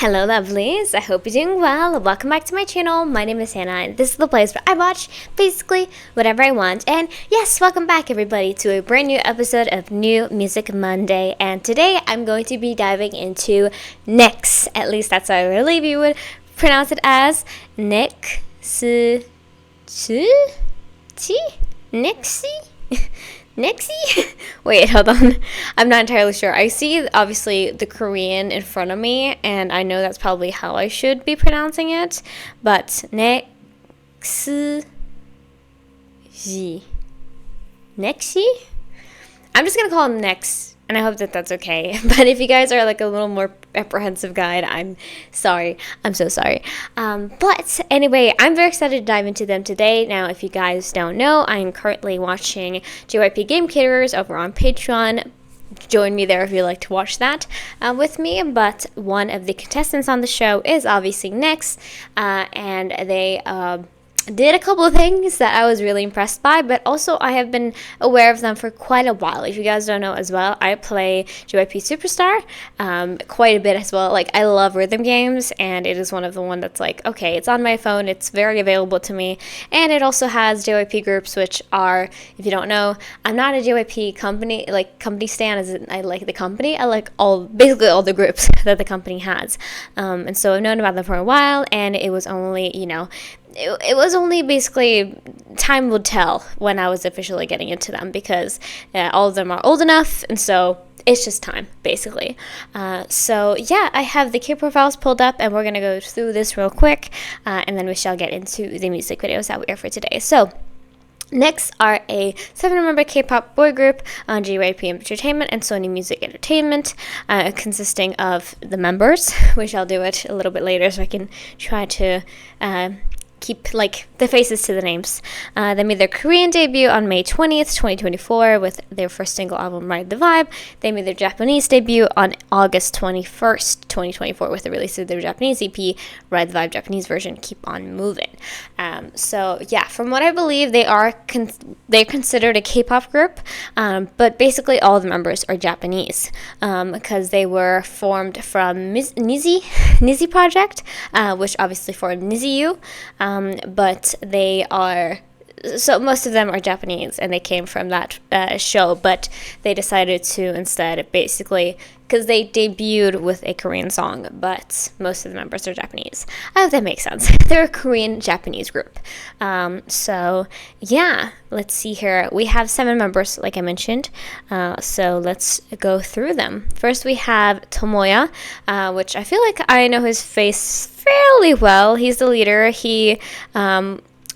Hello lovelies, I hope you're doing well. Welcome back to my channel. My name is Hannah and this is the place where I watch basically whatever I want. And yes, welcome back everybody to a brand new episode of New Music Monday. And today I'm going to be diving into NEXZ. At least that's how I believe you would pronounce it as. NEXZ? NEXZ? NEXZ? Wait, hold on. I'm not entirely sure. I see, obviously, the Korean in front of me, and I know that's probably how I should be pronouncing it, but NEXZ? NEXZ? I'm just gonna call him NEXZ, and I hope that that's okay. But if you guys are like a little more apprehensive guide, I'm sorry. I'm so sorry. But anyway, I'm very excited to dive into them today. Now, if you guys don't know, I am currently watching JYP Game Caterers over on Patreon. Join me there if you'd like to watch that with me. But one of the contestants on the show is obviously NEXZ, and they did a couple of things that I was really impressed by, but also I have been aware of them for quite a while. If you guys don't know as well, I play JYP Superstar quite a bit as well. Like, I love rhythm games, and it is one of the one that's like, okay, it's on my phone, it's very available to me, and it also has JYP groups, which are, if you don't know, I'm not a JYP company stan, as in I like the company, I like basically all the groups that the company has, and so I've known about them for a while, and it was only, it was only basically time will tell when I was officially getting into them, because all of them are old enough, and so it's just time, basically. So yeah, I have the K profiles pulled up, and we're going to go through this real quick, and then we shall get into the music videos that we are for today. So NEXZ are a 7-member K-pop boy group on JYP Entertainment and Sony Music Entertainment, consisting of the members, which I'll do it a little bit later so I can try to keep like the faces to the names. They made their Korean debut on May 20th, 2024 with their first single album, Ride the Vibe. They made their Japanese debut on August 21st, 2024 with the release of their Japanese EP, Ride the Vibe Japanese version, Keep On Moving. So yeah, from what I believe, they're considered a K-pop group, but basically all the members are Japanese, because they were formed from NEXZ project, which obviously formed NEXZ. But they are, so most of them are Japanese, and they came from that show, but they decided to instead, basically, because they debuted with a Korean song, but most of the members are Japanese. I hope that makes sense. They're a Korean-Japanese group. So yeah, let's see here. We have 7 members, like I mentioned, so let's go through them. First, we have Tomoya, which I feel like I know his face fairly well. He's the leader. He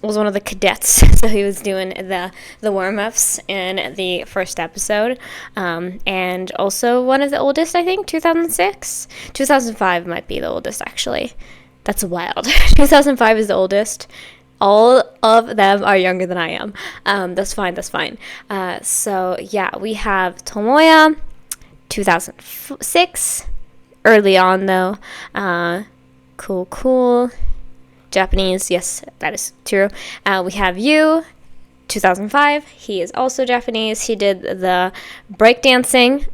was one of the cadets, so he was doing the warm-ups in the first episode, and also one of the oldest, I think, 2006? 2005 might be the oldest, actually. That's wild. 2005 is the oldest. All of them are younger than I am. That's fine. So yeah, we have Tomoya, 2006, early on though. Cool. Japanese, yes, that is true. We have Yu, 2005. He is also Japanese. He did the breakdancing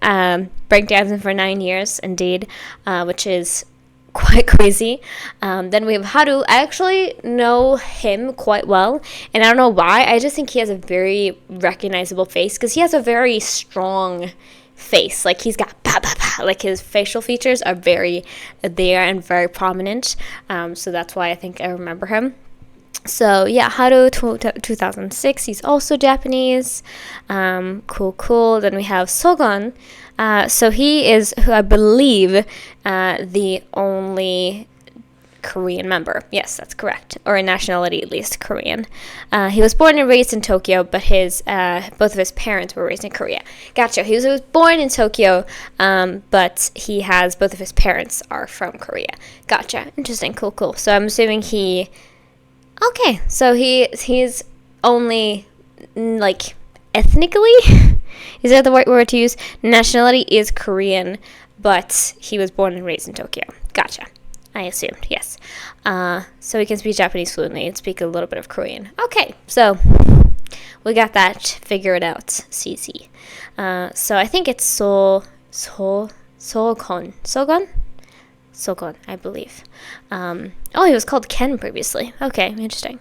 for 9 years, indeed, which is quite crazy. Then we have Haru. I actually know him quite well, and I don't know why. I just think he has a very recognizable face, because he has a very strong face. Like, he's got like his facial features are very there and very prominent, so that's why I think I remember him. So yeah, Haru, 2006, he's also Japanese. Cool. Then we have Sogon. So he is, who I believe, the only Korean member. Yes, that's correct. Or in nationality, at least Korean. He was born and raised in Tokyo, but both of his parents were raised in Korea. Gotcha. He was born in Tokyo, but both of his parents are from Korea. Gotcha. Interesting. Cool. So I'm assuming okay, so he's only, like, ethnically, is that the right word to use? Nationality is Korean, but he was born and raised in Tokyo. Gotcha. I assumed, yes. So he can speak Japanese fluently and speak a little bit of Korean. Okay, so we got that figured out. CC. So I think it's Sogon. Sokon, I believe. Oh, he was called Ken previously. Okay, interesting.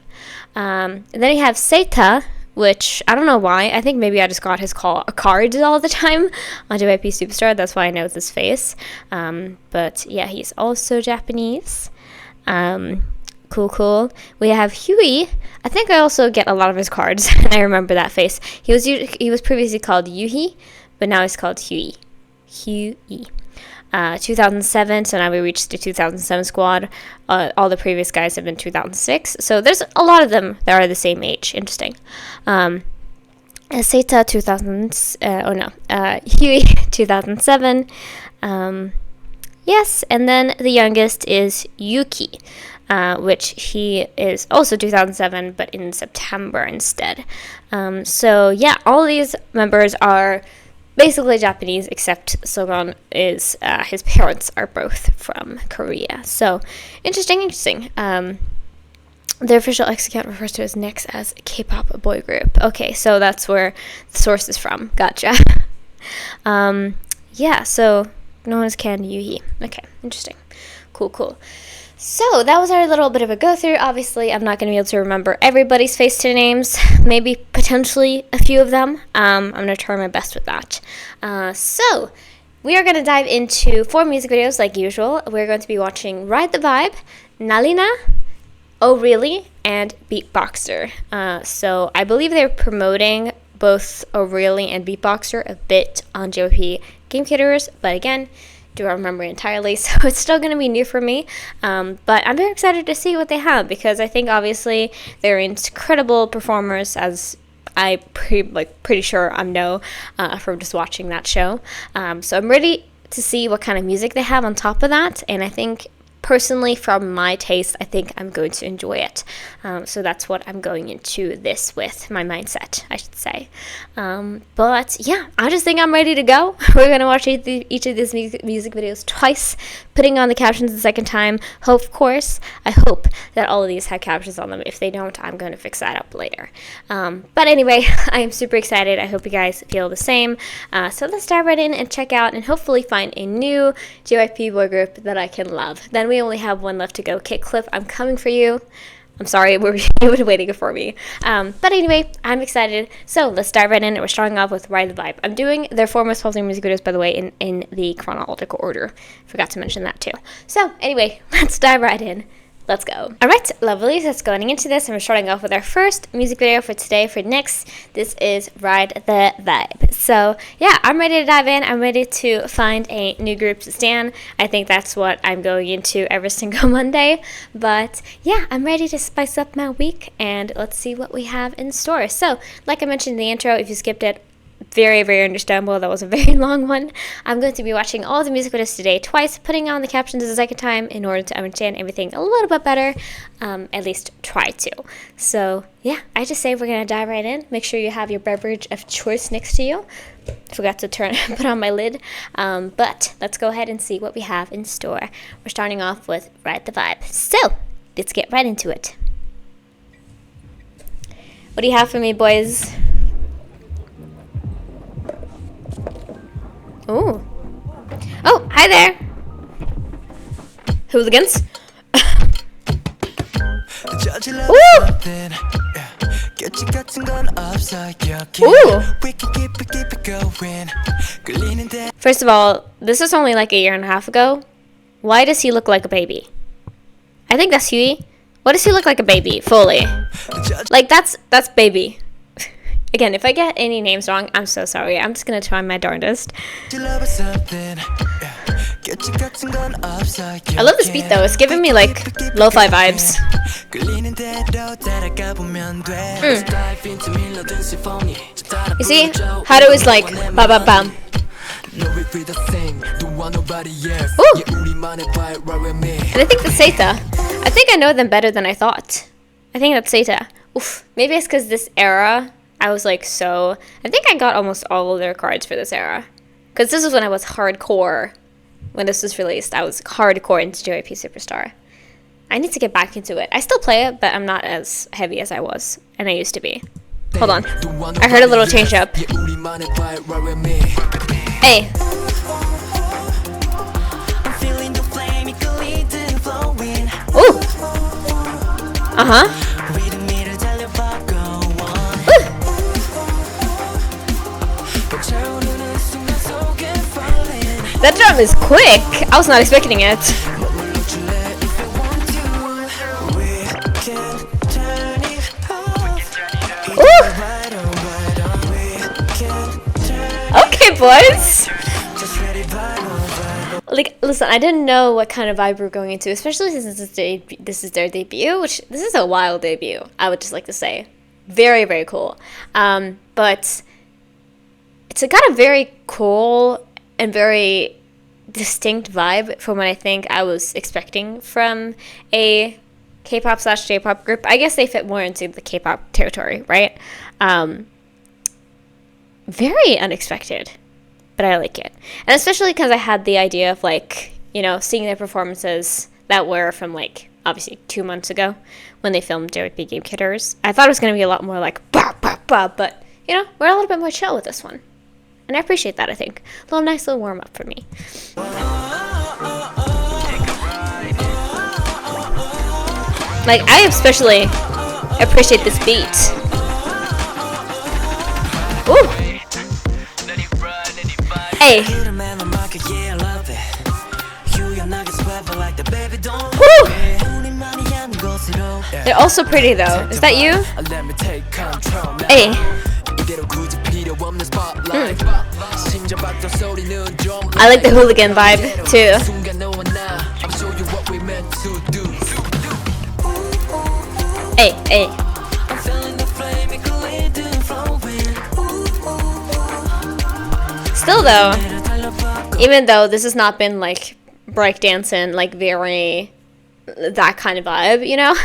And then you have Seita, which I don't know why. I think maybe I just got his cards all the time on JYP Superstar. That's why I know his face. But yeah, he's also Japanese. Cool. We have Huey. I think I also get a lot of his cards, and I remember that face. He was previously called Yuhi, but now he's called Huey. 2007, so now we reached the 2007 squad. All the previous guys have been 2006, so there's a lot of them that are the same age. Interesting. Seita 2000, Huey 2007. Yes, and then the youngest is Yuki, which he is also 2007, but in September instead. So yeah, all these members are basically Japanese, except Sogon is, his parents are both from Korea. So, interesting. Their official X account refers to as NEXZ as a K-pop boy group. Okay, so that's where the source is from. Gotcha. Yeah, so known as Ken Yuhi. Okay, interesting. Cool. So that was our little bit of a go through. Obviously, I'm not going to be able to remember everybody's face to names. Maybe potentially a few of them. I'm going to try my best with that. So we are going to dive into 4 music videos like usual. We're going to be watching Ride the Vibe, NALLINA, O-RLY, and Beatboxer. So I believe they're promoting both O-RLY and Beatboxer a bit on JYP Game Caterers, but again, do I remember entirely, so it's still going to be new for me, but I'm very excited to see what they have, because I think obviously they're incredible performers, as I pretty sure I know from just watching that show. So I'm ready to see what kind of music they have on top of that, and I think personally, from my taste, I think I'm going to enjoy it. So that's what I'm going into this with, my mindset, I should say. But yeah, I just think I'm ready to go. We're going to watch each of these music videos twice, putting on the captions the second time. Of course, I hope that all of these have captions on them. If they don't, I'm going to fix that up later. But anyway, I am super excited. I hope you guys feel the same. So let's dive right in and check out and hopefully find a new JYP boy group that I can love. Then we only have one left to go. Kick Cliff, I'm coming for you. I'm sorry, you've been waiting for me. But anyway, I'm excited. So let's dive right in. We're starting off with Ride the Vibe. I'm doing their 4 most popular music videos, by the way, in the chronological order. Forgot to mention that too. So anyway, let's dive right in. Let's go. Alright, lovelies, let's going into this, and we're starting off with our first music video for today for NEXZ. This is Ride the Vibe. So yeah, I'm ready to dive in. I'm ready to find a new group to stan. I think that's what I'm going into every single Monday. But yeah, I'm ready to spice up my week, and let's see what we have in store. So, like I mentioned in the intro, if you skipped it, very, very understandable. That was a very long one. I'm going to be watching all the music videos today twice, putting on the captions the second time in order to understand everything a little bit better, at least try to. So yeah, I just say we're going to dive right in. Make sure you have your beverage of choice next to you. Forgot to put on my lid, but let's go ahead and see what we have in store. We're starting off with Ride the Vibe. So let's get right into it. What do you have for me, boys? Ooh. Oh, hi there. Hooligans. Ooh. Ooh. First of all, this was only like a year and a half ago. Why does he look like a baby? I think that's Huey. What does he look like a baby, fully? Like, that's baby. Again, if I get any names wrong, I'm so sorry. I'm just gonna try my darndest. I love this beat though. It's giving me like lo-fi vibes. You see? Haru is like ba ba bam. Ooh. And I think that's Seita. I think I know them better than I thought. I think that's Seita. Oof. Maybe it's because this era, I was like I think I got almost all of their cards for this era. Because this is when I was hardcore. When this was released, I was hardcore into JYP Superstar. I need to get back into it. I still play it, but I'm not as heavy as I was. And I used to be. Hold on. I heard a little change up. Hey. That drum is quick. I was not expecting it. Ooh. Okay, boys. Like, listen, I didn't know what kind of vibe we were going into, especially since this is their debut, which this is a wild debut, I would just like to say. Very, very cool. But it's got a very cool and very distinct vibe from what I think I was expecting from a K-pop / J-pop group. I guess they fit more into the K-pop territory, right? Very unexpected, but I like it. And especially because I had the idea of, like, you know, seeing their performances that were from, like, obviously 2 months ago when they filmed JYP Game Kidders. I thought it was going to be a lot more like, bah, bah, bah, but, you know, we're a little bit more chill with this one. And I appreciate that, I think. A little nice little warm-up for me. Like, I especially appreciate this beat. Ooh! Hey! Woo! They're also pretty, though. Is that you? Hey! I like the hooligan vibe too. Hey, hey. Still though, even though this has not been like breakdancing, like very that kind of vibe, you know,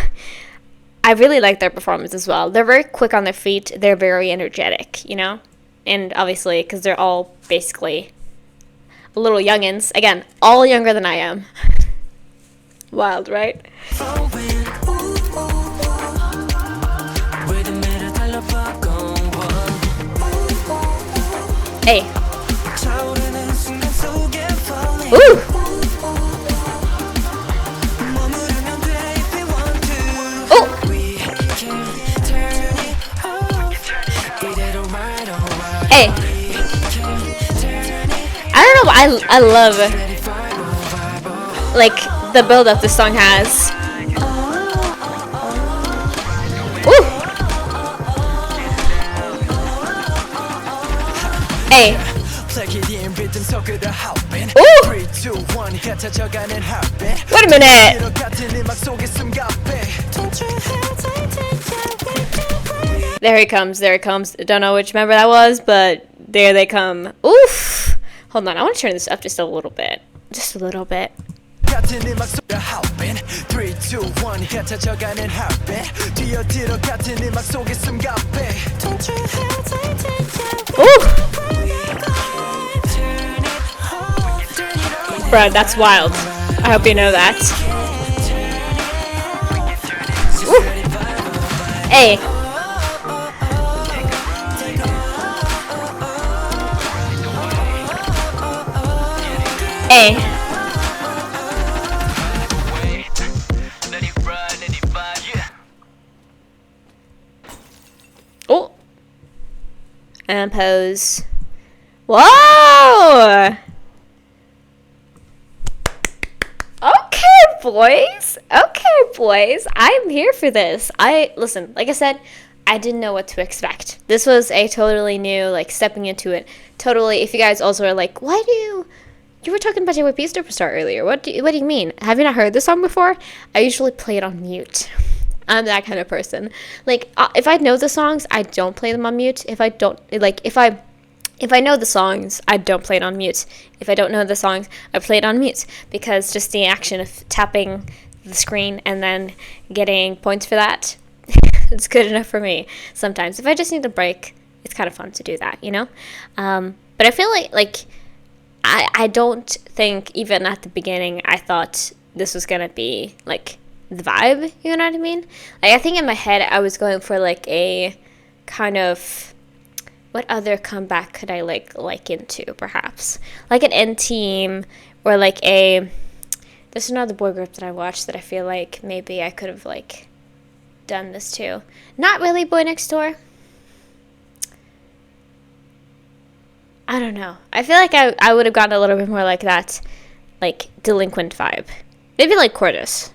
I really like their performance as well. They're very quick on their feet. They're very energetic, you know? And obviously, because they're all basically little youngins. Again, all younger than I am. Wild, right? Hey. Ooh! Hey, I don't know, I love like the build up this song has. Ooh. Hey. Ooh. Wait a minute. There he comes, there he comes. Don't know which member that was, but there they come. Oof! Hold on, I want to turn this up just a little bit. Just a little bit. Ooh! Bro, that's wild. I hope you know that. Ooh. Hey. Hey. Oh. And pose. Whoa! Okay, boys. Okay, boys. I'm here for this. Listen, like I said, I didn't know what to expect. This was a totally new, like, stepping into it. Totally, if you guys also are like, why do you were talking about JYP Superstar earlier. What do you mean? Have you not heard this song before? I usually play it on mute. I'm that kind of person. Like, if I know the songs, I don't play them on mute. If I don't, like, if I know the songs, I don't play it on mute. If I don't know the songs, I play it on mute. Because just the action of tapping the screen and then getting points for that, it's good enough for me sometimes. If I just need a break, it's kind of fun to do that, you know? But I feel like I don't think even at the beginning I thought this was going to be, like, the vibe, you know what I mean? Like, I think in my head I was going for, like, a kind of, what other comeback could I, like into, perhaps? Like an N-Team, or like there's another boy group that I watched that I feel like maybe I could have, like, done this too. Not really Boy Next Door. I don't know. I feel like I would have gotten a little bit more like that, like, delinquent vibe. Maybe like Cordis,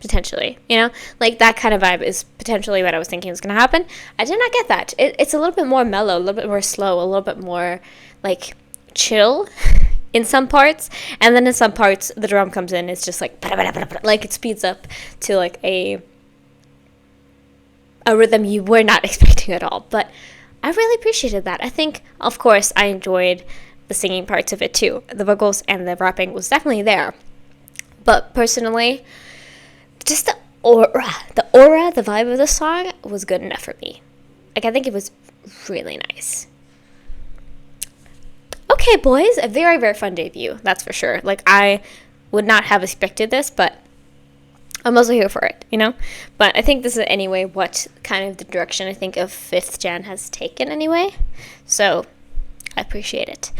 potentially, you know? Like, that kind of vibe is potentially what I was thinking was going to happen. I did not get that. It's a little bit more mellow, a little bit more slow, a little bit more, like, chill in some parts. And then in some parts, the drum comes in, it's just like, like, it speeds up to, like, a rhythm you were not expecting at all. But I really appreciated that. I think, of course, I enjoyed the singing parts of it too. The vocals and the rapping was definitely there. But personally, just the aura, the vibe of the song was good enough for me. Like, I think it was really nice. Okay, boys, a very, very fun debut, that's for sure. Like, I would not have expected this, but I'm also here for it, you know? But I think this is anyway what kind of the direction I think of 5th Jan has taken anyway. So I appreciate it.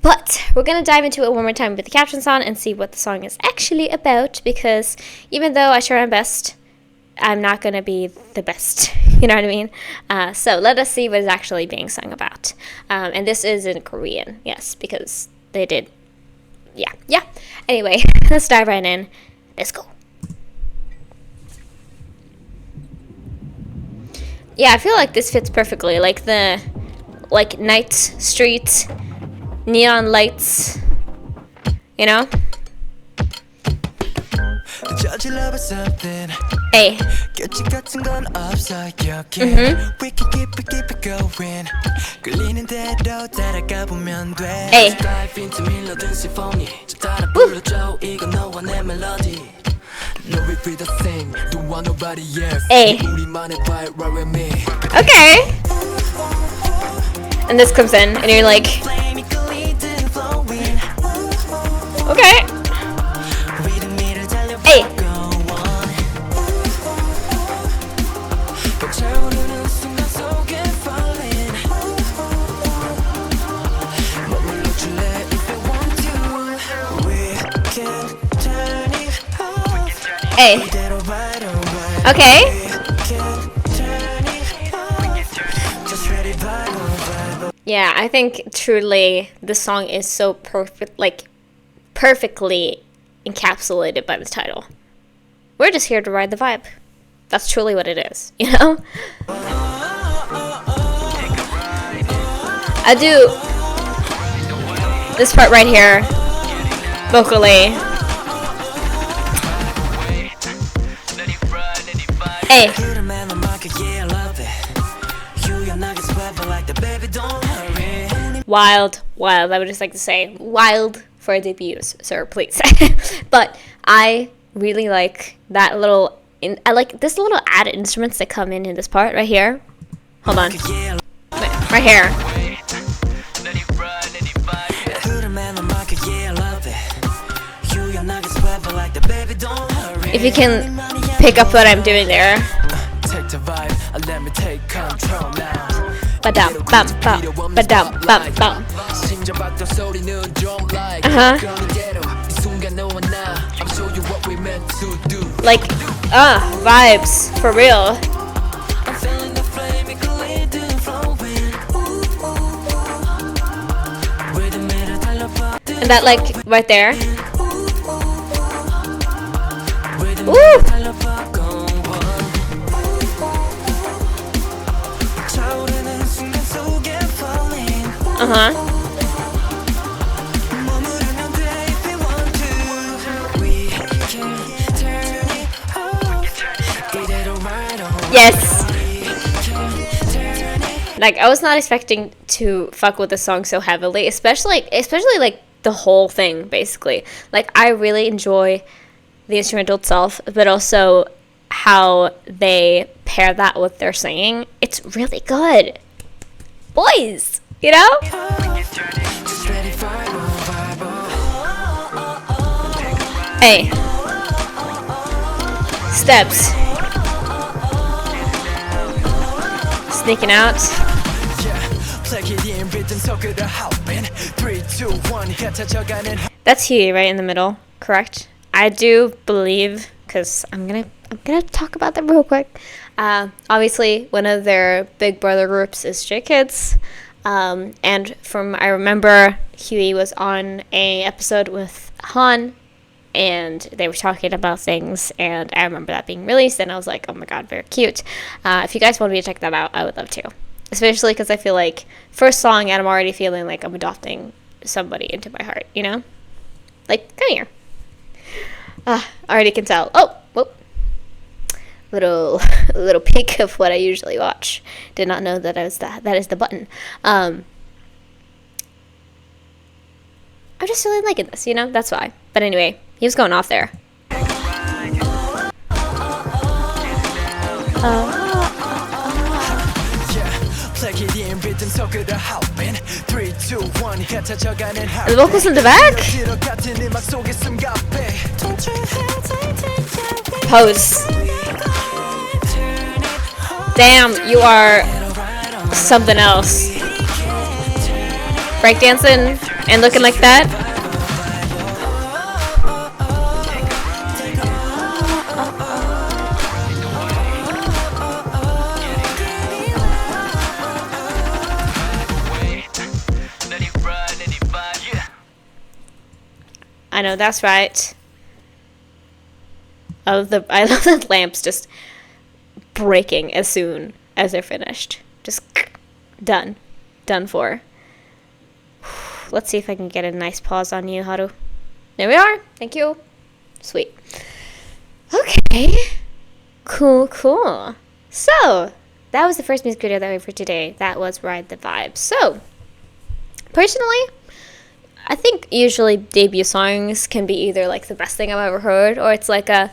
But we're going to dive into it one more time with the captions on and see what the song is actually about, because even though I try my best, I'm not going to be the best. You know what I mean? So let us see what is actually being sung about. And this is in Korean, yes, because they did. Yeah. Anyway, let's dive right in. Let's go. Yeah, I feel like this fits perfectly. Like the night streets, neon lights, you know? Hey. Hey. Okay. And this comes in, and you're like, okay. Hey. Hey. Okay. Yeah, I think truly the song is so perfectly encapsulated by the title. We're just here to ride the vibe. That's truly what it is, you know? I do this part right here, vocally. Hey. Wild. I would just like to say wild for debuts, sir, please. But I really like that little. I like this little added instruments that come in this part right here. Hold on. Wait, right here. If you can pick up what I'm doing there. Ba-dum, bum, bum, ba-dum, bum, bum. Like, vibes, for real. And that, like, right there. Woo! Yes. Like, I was not expecting to fuck with the song so heavily, especially like the whole thing, basically. Like, I really enjoy the instrumental itself, but also how they pair that with their singing. It's really good. Boys, you know? Hey. Steps. Sneaking out. That's Huey right in the middle, correct? I do believe, because I'm gonna talk about that real quick. Obviously, one of their big brother groups is Stray Kids. And I remember Huey was on a episode with Han, and they were talking about things, and I remember that being released, and I was like, oh my god, very cute. If you guys want me to check that out, I would love to. Especially because I feel like first song, and I'm already feeling like I'm adopting somebody into my heart, you know? Like, come here. I already can tell. Oh, whoop. Little peek of what I usually watch. Did not know that that is the button. I'm just really liking this, you know? That's why. But anyway, he was going off there. The vocals in the back? Pose. Damn, you are something else. Breakdancing and looking like that. I know, that's right. I love the lamps just breaking as soon as they're finished. Just done for. Let's see if I can get a nice pause on you, Haru. There we are. Thank you. Sweet. Okay. Cool. So, that was the first music video that we have for today. That was Ride the Vibe. So, personally, I think usually debut songs can be either like the best thing I've ever heard, or it's like I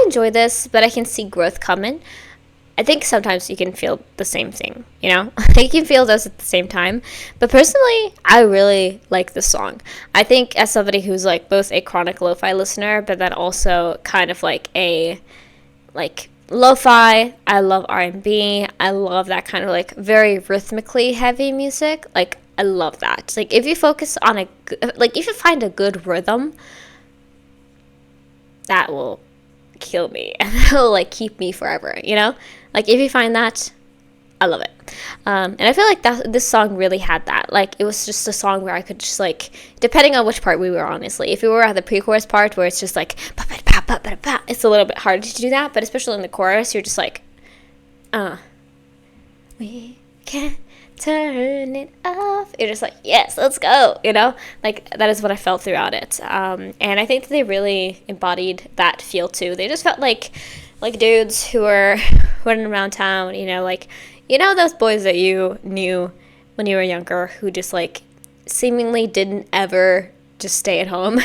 enjoy this, but I can see growth coming. I think sometimes you can feel the same thing, you know? You can feel those at the same time. But personally, I really like this song. I think as somebody who's like both a chronic lo-fi listener, but then also kind of like a like lo-fi, I love R&B, I love that kind of like very rhythmically heavy music. Like, I love that. Like, if you focus on if you find a good rhythm, that will kill me, and that will like keep me forever, you know? Like, if you find that, I love it. And I feel like this song really had that. Like, it was just a song where I could just like, depending on which part we were, honestly. If we were at the pre-chorus part where it's just like, it's a little bit harder to do that, but especially in the chorus, you're just like, we can't turn it off. You're just like, yes, let's go, you know? Like, that is what I felt throughout it. And I think that they really embodied that feel too. They just felt like dudes who were running around town, you know, like, you know, those boys that you knew when you were younger who just like seemingly didn't ever just stay at home.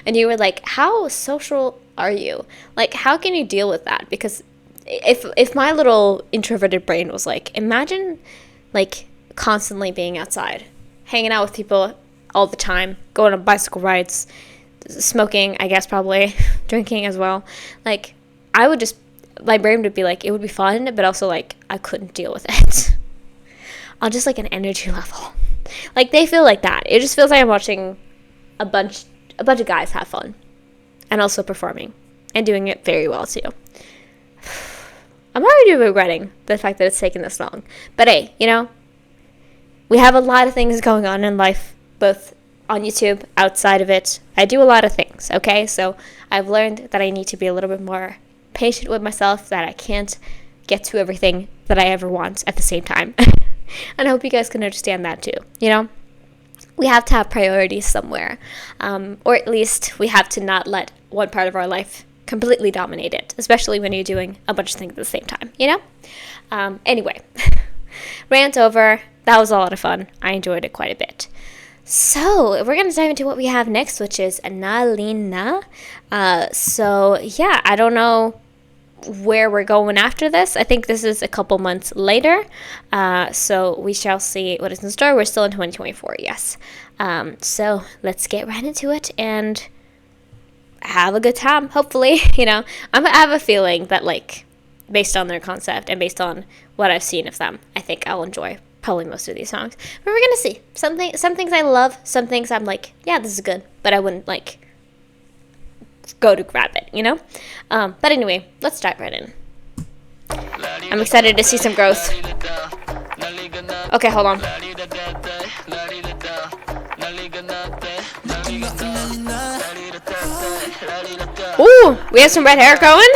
And you were like, how social are you? Like, how can you deal with that? Because if my little introverted brain was like, imagine like constantly being outside, hanging out with people all the time, going on bicycle rides, smoking, I guess probably, drinking as well. Like, I would just, my brain would be like, it would be fun, but also like, I couldn't deal with it. On just like an energy level. Like, they feel like that. It just feels like I'm watching a bunch of guys have fun. And also performing. And doing it very well too. I'm already regretting the fact that it's taken this long. But hey, you know, we have a lot of things going on in life, both on YouTube, outside of it. I do a lot of things, okay? So I've learned that I need to be a little bit more patient with myself, that I can't get to everything that I ever want at the same time. And I hope you guys can understand that too, you know? We have to have priorities somewhere. Or at least we have to not let one part of our life completely dominate it, especially when you're doing a bunch of things at the same time, you know? Anyway, rant over. That was a lot of fun. I enjoyed it quite a bit. So we're going to dive into what we have next, which is NALLINA. So yeah, I don't know where we're going after this. I think this is a couple months later. So we shall see what is in store. We're still in 2024, yes. So let's get right into it and have a good time, hopefully. You know, I have a feeling that, like, based on their concept and based on what I've seen of them, I think I'll enjoy probably most of these songs. But we're gonna see. Some things I love, some things I'm like, yeah, this is good, but I wouldn't like go to grab it, you know? But anyway, let's dive right in. I'm excited to see some growth. Okay, hold on. Ooh, we have some red hair going.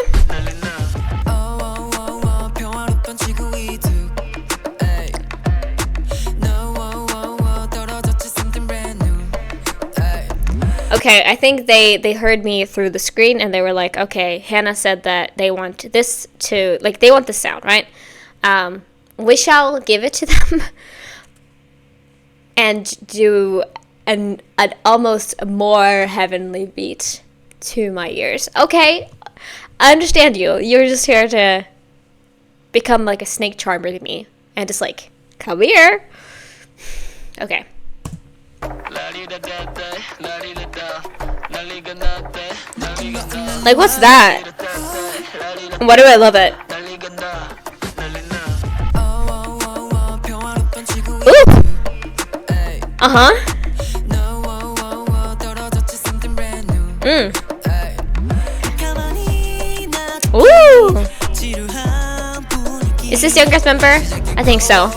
Okay, I think they heard me through the screen and they were like, okay, Hannah said that they want this to, like, they want the sound, right? We shall give it to them and do an almost more heavenly beat to my ears. Okay, I understand you. You're just here to become like a snake charmer to me and just like, come here. Okay. Like, what's that? Why do I love it? Ooh! Uh-huh. Ooh! Is this youngest member? I think so.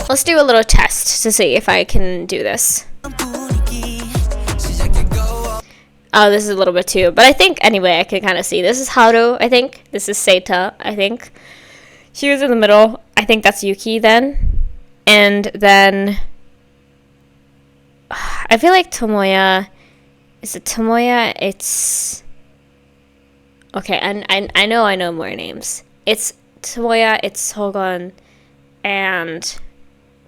Let's do a little test to see if I can do this. Oh, this is a little bit too. But I think, anyway, I can kind of see. This is Haru, I think. This is Seita, I think. She was in the middle. I think that's Yuki then. And then I feel like Tomoya. Is it Tomoya? It's okay. And I know more names. It's Tomoya. It's Hogon, and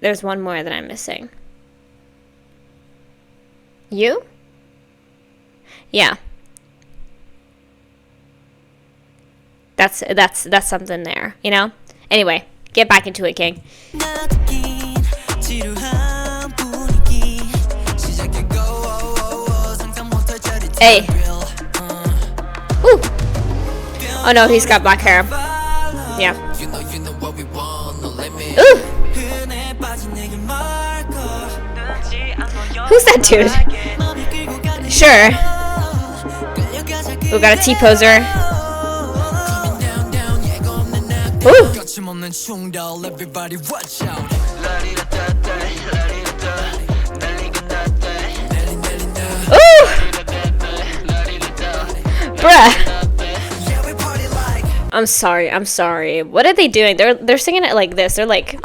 there's one more that I'm missing. You? Yeah. That's something there, you know? Anyway, get back into it, King. Hey. Ooh. Oh no, he's got black hair. Yeah. Ooh. Who's that dude? Sure. We got a T-poser. Ooh. Ooh. Bruh. I'm sorry. What are they doing? They're singing it like this. They're like,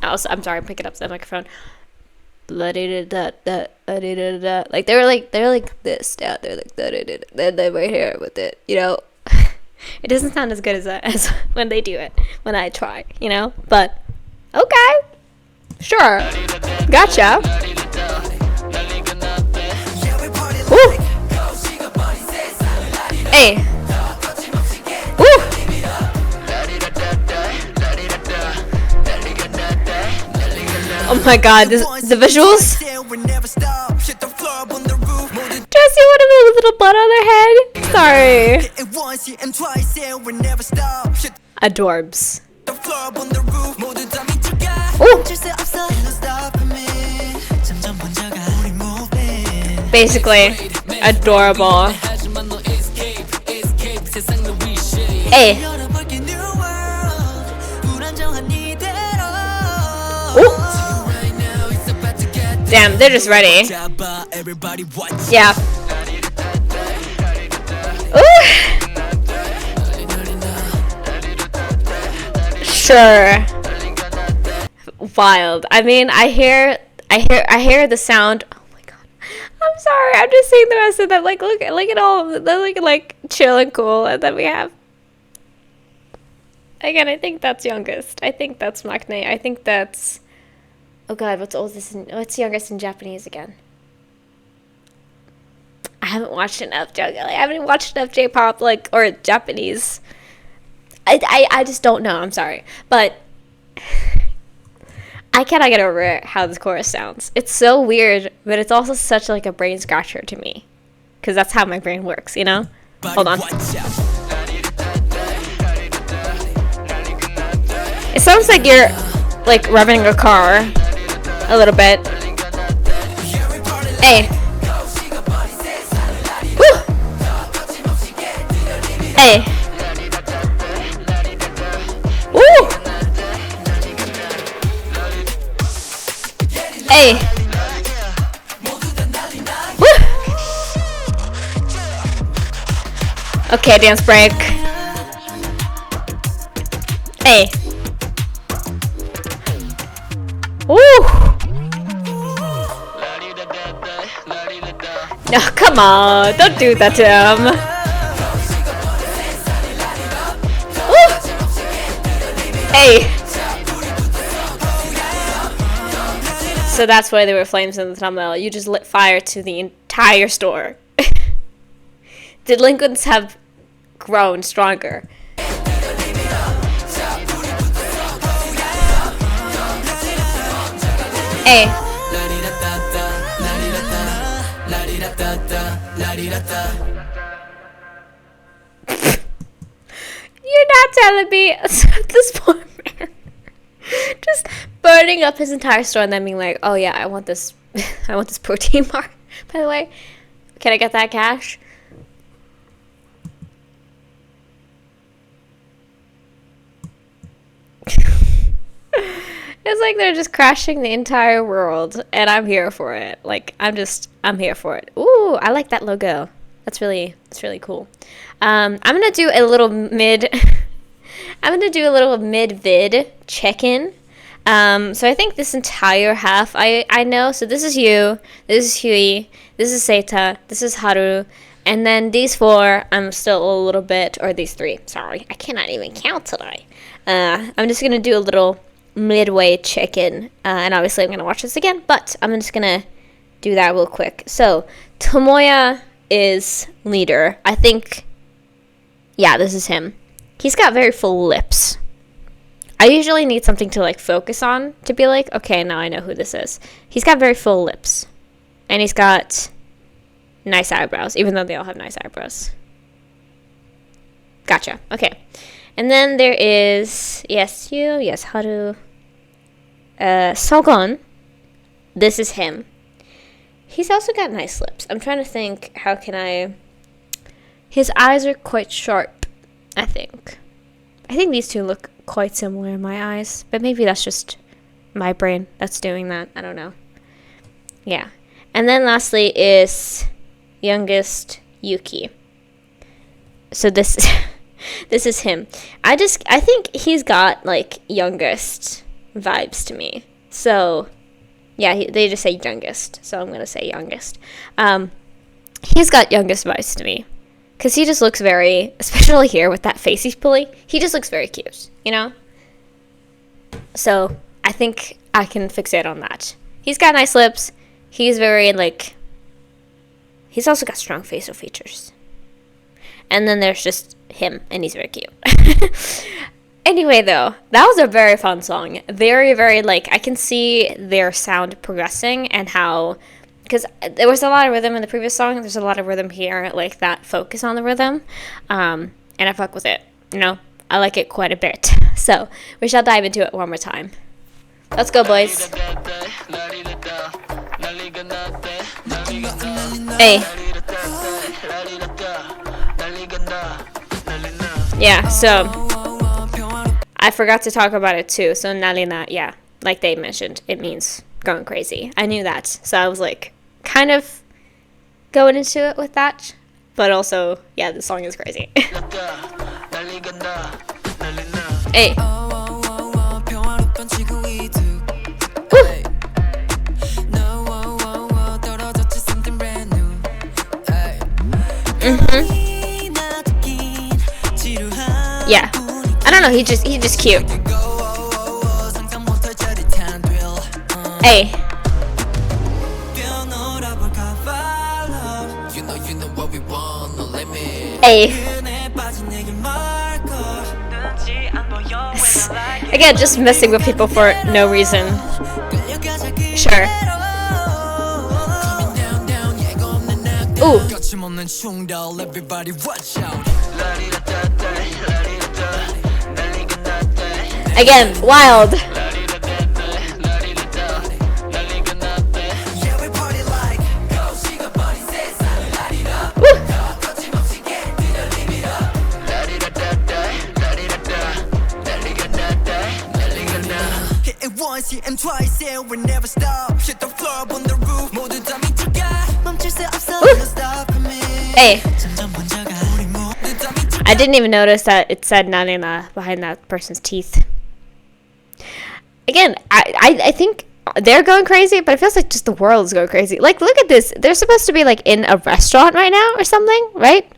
I'm sorry, I'm picking up the microphone. Like they're like this down there, like then they're right here with it, you know. It doesn't sound as good as when they do it, when I try, you know. But okay, sure, gotcha. Woo. Hey. Woo. Oh my god, the visuals. Do I see one of the little butt on their head? Sorry. Adorbs. Ooh. Basically, adorable. Hey. Ooh. Damn, they're just ready. Yeah. Ooh. Sure. Wild. I mean, I hear the sound. Oh my god. I'm sorry. I'm just seeing the rest of them. Like, look at all. They're like chill and cool, and then we have. Again, I think that's youngest. I think that's Maknae. I think that's. Oh god, what's youngest in Japanese again? I haven't watched enough J-pop, like, or Japanese. I just don't know. I'm sorry, but I cannot get over how this chorus sounds. It's so weird, but it's also such like a brain scratcher to me, because that's how my brain works, you know. Hold on. It sounds like you're like revving a car. A little bit. Hey. Woo. Hey. Hey. Woo. Okay, dance break. Hey. Woo. No, come on. Don't do that to him. Woo. Hey. So that's why there were flames in the thumbnail. You just lit fire to the entire store. Delinquents have grown stronger. Hey. You're not telling me this poor man just burning up his entire store and then being like, oh yeah, I want this I want this protein bar. By the way, can I get that cash? It's like they're just crashing the entire world, and I'm here for it. Like, I'm here for it. Ooh, I like that logo. That's really cool. I'm gonna do a little mid-vid check-in. So I think this entire half, I know. So this is you, this is Huey, this is Seita, this is Haru, and then these four, I'm still a little bit, or these three, sorry. I cannot even count today. I'm just gonna do a little midway check-in, and obviously I'm going to watch this again, but I'm just going to do that real quick. So, Tomoya is leader. I think, yeah, this is him. He's got very full lips. I usually need something to, like, focus on to be like, okay, now I know who this is. He's got very full lips, and he's got nice eyebrows, even though they all have nice eyebrows. Gotcha. Okay. And then there is, yes, you, yes, Haru, Sogon. This is him. He's also got nice lips. I'm trying to think, how can I, his eyes are quite sharp, I think. I think these two look quite similar in my eyes, but maybe that's just my brain that's doing that. I don't know. Yeah. And then lastly is youngest Yuki. So this this is him. I think he's got, like, youngest vibes to me. So, yeah, they just say youngest. So I'm going to say youngest. He's got youngest vibes to me. Because he just looks very, especially here with that face he's pulling, he just looks very cute, you know? So I think I can fixate on that. He's got nice lips. He's very, like, he's also got strong facial features. And then there's just him, and he's very cute. Anyway, though, that was a very fun song. Very, very, like, I can see their sound progressing and how, because there was a lot of rhythm in the previous song, there's a lot of rhythm here, like, that focus on the rhythm, and I fuck with it, you know? I like it quite a bit. So, we shall dive into it one more time. Let's go, boys. Hey. Yeah, so I forgot to talk about it too. So NALLINA, yeah, like they mentioned, it means going crazy. I knew that. So I was like kind of going into it with that. But also, yeah, the song is crazy. Hey. Yeah. I don't know, he just cute. Hey. Hey. Again, just messing with people for no reason. Sure. Ooh. Again, wild. Woo. Hey, I didn't even notice that it said NALLINA behind that person's teeth. Again, I think they're going crazy, but it feels like just the world's going crazy. Like, look at this. They're supposed to be like in a restaurant right now or something, right?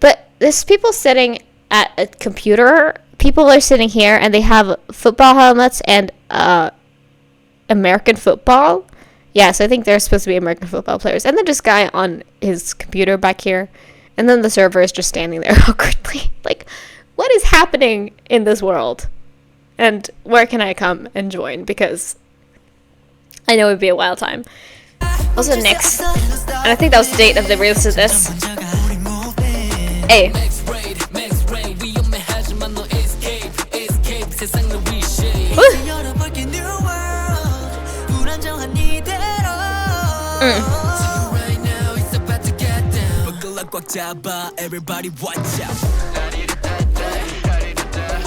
But there's people sitting at a computer. People are sitting here and they have football helmets and American football. Yeah, so I think they're supposed to be American football players. And then this guy on his computer back here. And then the server is just standing there awkwardly. Like, what is happening in this world? And where can I come and join? Because I know it would be a wild time. Also, NEXZ. And I think that was the date of the release of this. Hey.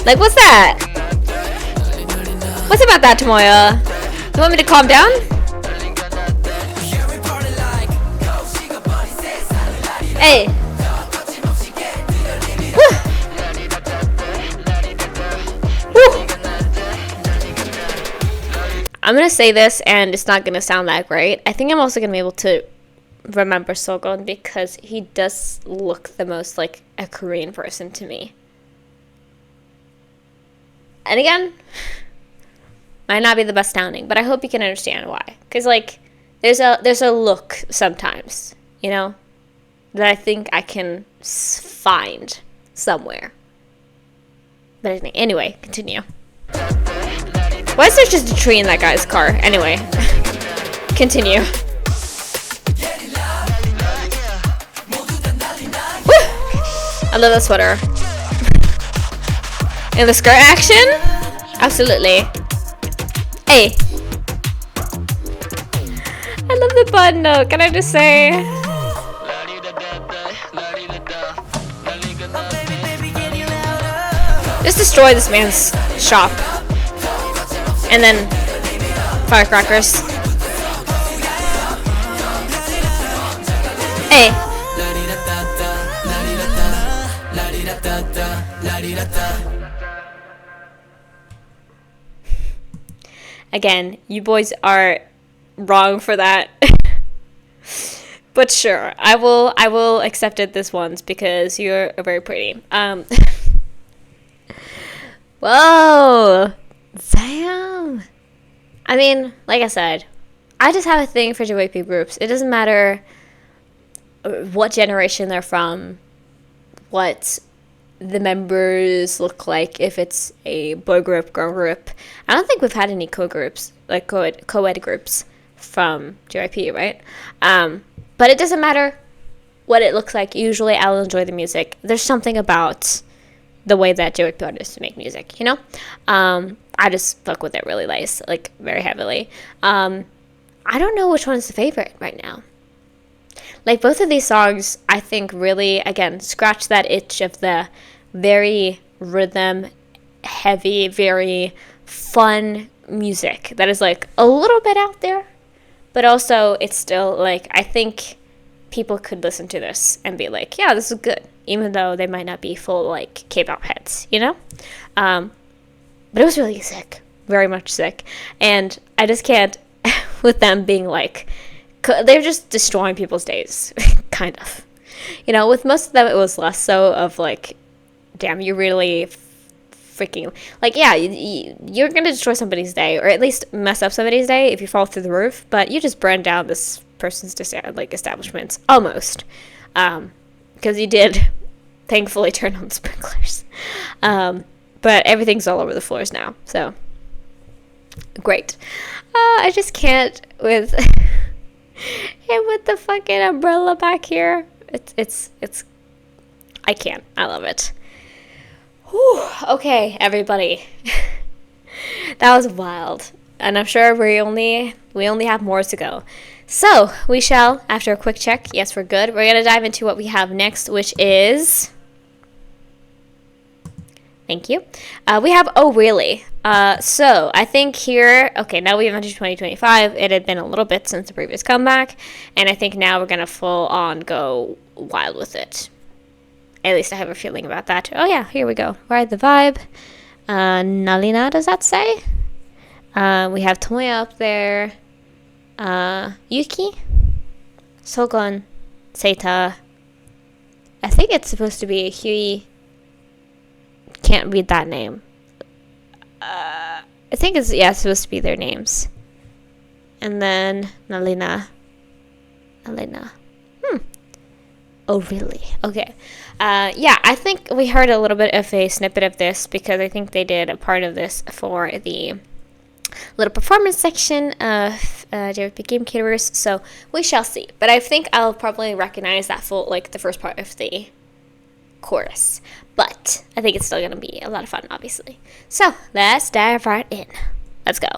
Like, what's that? What's about that, Tomoya? You want me to calm down? Hey. Woo. Woo. I'm gonna say this and it's not gonna sound that great. I think I'm also gonna be able to remember Sogon because he does look the most like a Korean person to me. And again, might not be the best sounding, but I hope you can understand why. Because like, there's a look sometimes, you know, that I think I can find somewhere. But anyway, continue. Why is there just a tree in that guy's car? Anyway, continue. Woo! I love that sweater. And the skirt action? Absolutely. Hey. I love the button note. Can I just say? Just destroy this man's shop. And then firecrackers. Hey. Again, you boys are wrong for that. But sure, I will accept it this once because you're very pretty. Whoa. Damn. I mean, like I said, I just have a thing for JYP groups. It doesn't matter what generation they're from, what the members look like, if it's a boy group, girl group. I don't think we've had any co-groups, like co-ed groups from JYP, right? But it doesn't matter what it looks like. Usually I'll enjoy the music. There's something about the way that JYP artists make music, you know? I just fuck with it really nice, like very heavily. I don't know which one is the favorite right now. Like both of these songs, I think really, again, scratch that itch of the very rhythm heavy, very fun music that is like a little bit out there, but also it's still like, I think people could listen to this and be like, yeah, this is good, even though they might not be full like K-pop heads, you know? But it was really sick, very much sick, and I just can't with them being like, they're just destroying people's days, kind of. You know, with most of them, it was less so of like, damn, you really freaking, like, yeah, you're going to destroy somebody's day, or at least mess up somebody's day if you fall through the roof, but you just burned down this person's like establishments, almost. Because you did, thankfully, turn on the sprinklers. But everything's all over the floors now, so great. I just can't with... And with the fucking umbrella back here, it's I can't. I love it. Whew. Okay, everybody. That was wild, and I'm sure we only have more to go. So we shall, after a quick check, yes, we're good. We're gonna dive into what we have next, which is, thank you. We have Oh Really So I think here, okay, now we have entered 2025. It had been a little bit since the previous comeback, and I think now we're gonna full on go wild with it. At least I have a feeling about that. Oh yeah, here we go. Ride the vibe. NALLINA, does that say? We have Tomoya up there. Yuki, Sogon, Seita. I think it's supposed to be Hui. Can't read that name. I think it's supposed to be their names. And then NALLINA. Oh, really? Okay. Yeah, I think we heard a little bit of a snippet of this because I think they did a part of this for the little performance section of JYP Game Caterers, so we shall see. But I think I'll probably recognize that full, like, the first part of the chorus. But I think it's still going to be a lot of fun, obviously. So, let's dive right in. Let's go.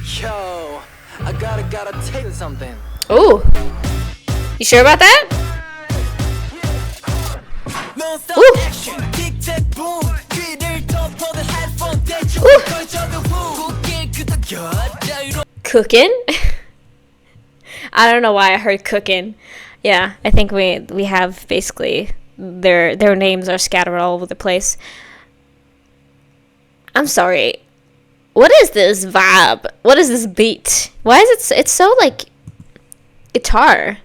Yo, I gotta tell you something. Ooh. You sure about that? Ooh. Ooh. Cooking? I don't know why I heard cooking. Yeah, I think we have basically their names are scattered all over the place. I'm sorry. What is this vibe? What is this beat? Why is it's so like guitar?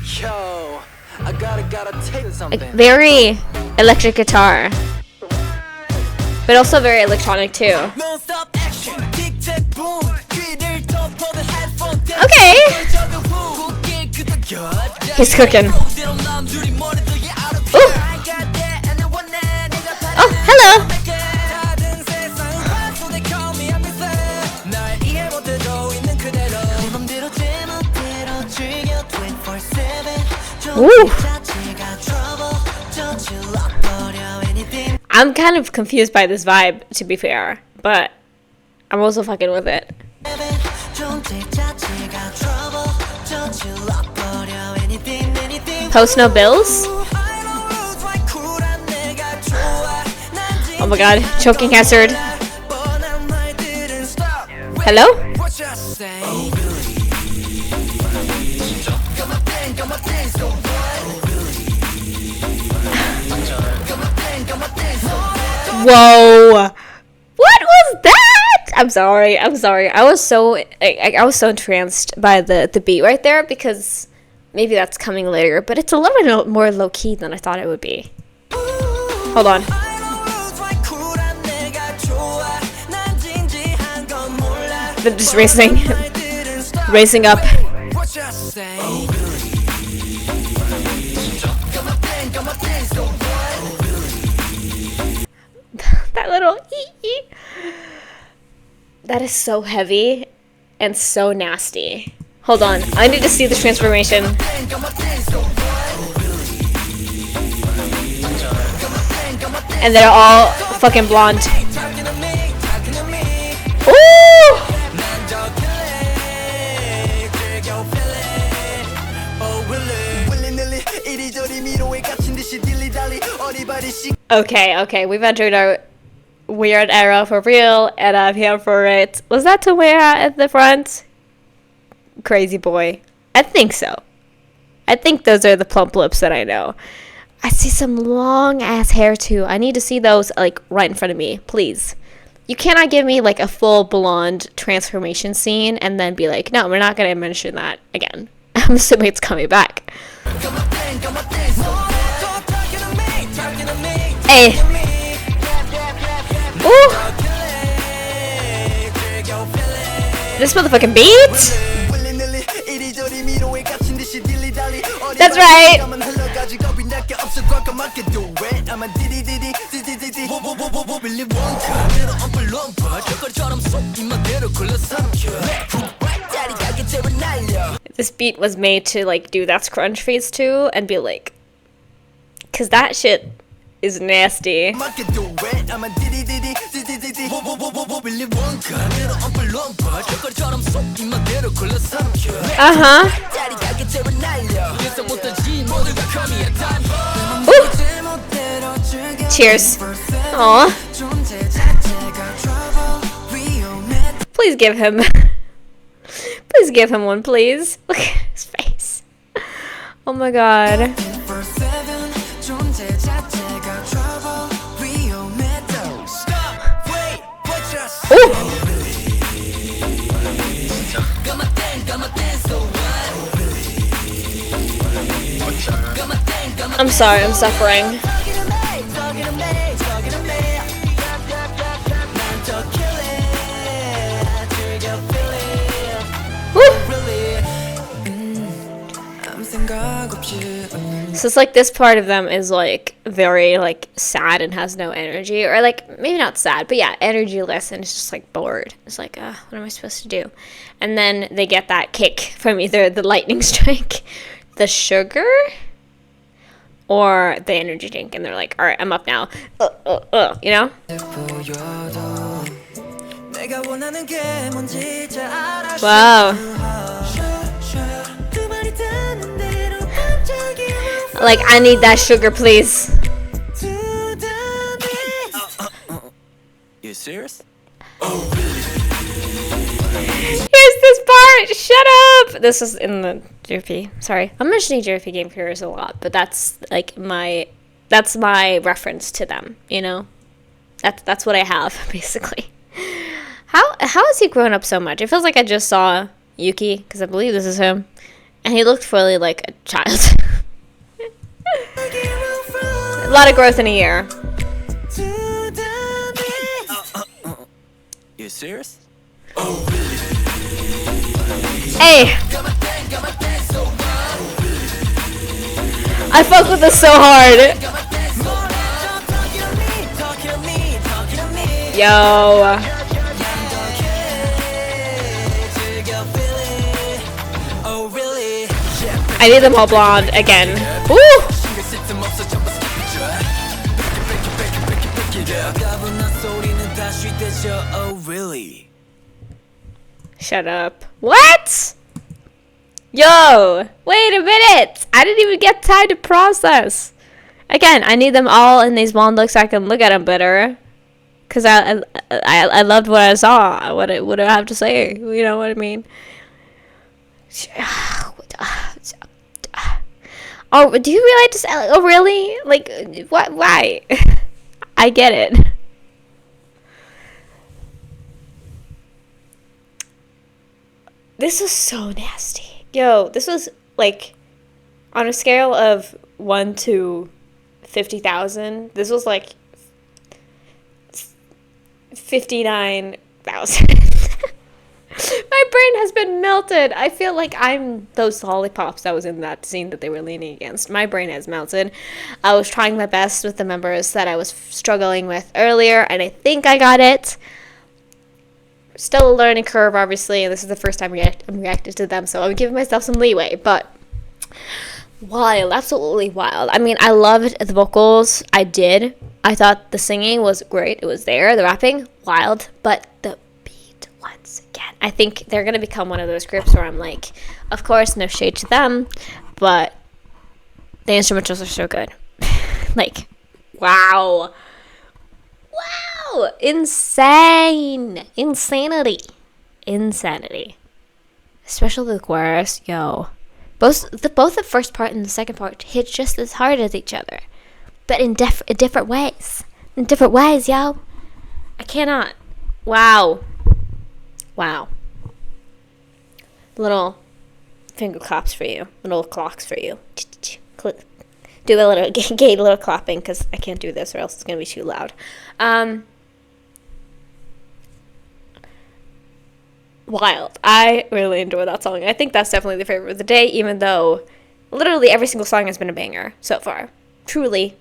Yo, I gotta tell you something. Like, very electric guitar, but also very electronic too. Okay. He's cooking. Ooh. Oh, hello. Ooh. I'm kind of confused by this vibe, to be fair, but I'm also fucking with it. Post no bills? Oh my god, choking hazard. Hello? Whoa! What was that? I'm sorry. I was so entranced by the beat right there because maybe that's coming later, but it's a little bit more low key than I thought it would be. Hold on. They're just racing up. That little ee. That is so heavy and so nasty. Hold on, I need to see the transformation. And they're all fucking blonde. Ooh! Okay, we've entered our weird era for real, and I'm here for it. Was that Tomoya at the front? Crazy boy. I think so. I think those are the plump lips that I know. I see some long ass hair too. I need to see those like right in front of me, please. You cannot give me like a full blonde transformation scene and then be like, no, we're not gonna mention that again. I'm assuming it's coming back. Hey. Ooh. This motherfucking beat. That's right. This beat was made to like do that scrunch face too and be like, cause that shit is nasty. Uh-huh. Ooh. Cheers. Aw. Please give him. Please give him one, please. Look at his face. Oh my god. Ooh. I'm sorry, I'm suffering. So it's like this part of them is like very like sad and has no energy, or like maybe not sad, but yeah, energyless, and it's just like bored. It's like, what am I supposed to do? And then they get that kick from either the lightning strike, the sugar, or the energy drink, and they're like, all right, I'm up now. You know? Wow. Like, I need that sugar, please. You serious? Here's this part. Shut up. This is in the JP. Sorry, I'm mentioning JP Game Creators a lot, but that's like that's my reference to them. You know, that's what I have basically. How has he grown up so much? It feels like I just saw Yuki, because I believe this is him, and he looked fully like a child. A lot of growth in a year. You serious? Hey! I fuck with this so hard. Yo. I need them all blonde again. Woo! Oh, really? Shut up. What? Yo, wait a minute. I didn't even get time to process. Again, I need them all in these blonde looks so I can look at them better. Because I loved what I saw. What do I have to say? You know what I mean? Oh, do you really just... Oh, really? Like, what? Why? I get it. This was so nasty. Yo, this was, like, on a scale of 1 to 50,000, this was, like, 59,000. My brain has been melted. I feel like I'm those lollipops that was in that scene that they were leaning against. My brain has melted. I was trying my best with the members that I was struggling with earlier, and I think I got it. Still a learning curve, obviously, and this is the first time I'm reacting to them, so I'm giving myself some leeway, but wild, absolutely wild. I mean, I loved the vocals. I did. I thought the singing was great. It was there. The rapping, wild, but the beat, once again, I think they're going to become one of those groups where I'm like, of course, no shade to them, but the instrumentals are so good. Like, wow. Wow, insanity, especially the chorus. Yo, both the first part and the second part hit just as hard as each other, but in different ways. Yo, I cannot. Wow. Little finger claps for you, little clocks for you. Do a little gay little clapping, because I can't do this or else it's going to be too loud. Wild. I really enjoy that song. I think that's definitely the favorite of the day, even though literally every single song has been a banger so far. Truly.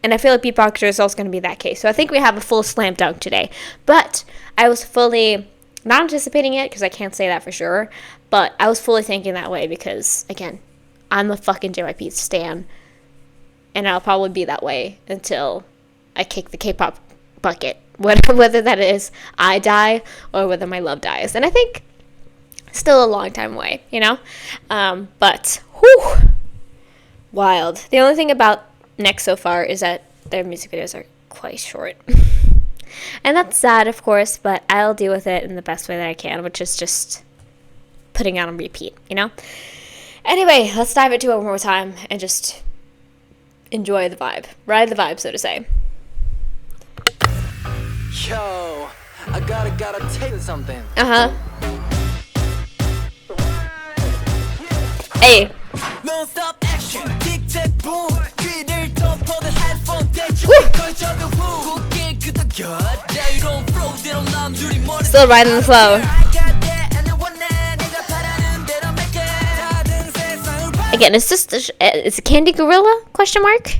And I feel like Beatboxer is also going to be that case. So I think we have a full slam dunk today. But I was fully not anticipating it, because I can't say that for sure. But I was fully thinking that way because, again, I'm a fucking JYP stan. And I'll probably be that way until I kick the K-pop bucket. Whether that is I die or whether my love dies. And I think still a long time away, you know? But, whew, wild. The only thing about NEXZ so far is that their music videos are quite short. And that's sad, of course, but I'll deal with it in the best way that I can, which is just putting out on repeat, you know? Anyway, let's dive into it one more time and just enjoy the vibe. Ride the vibe, so to say. Yo, I gotta tell you something. Uh-huh. Hey. Non-stop action, tic-tac boom. 귀를 덮어둔 headphone 대충 걸쳐도 후. 웃길 그도 곁. 자유로운 flow대로 남들이 머리. Still riding the flow. Again, is this is it Candy Gorilla? Question mark.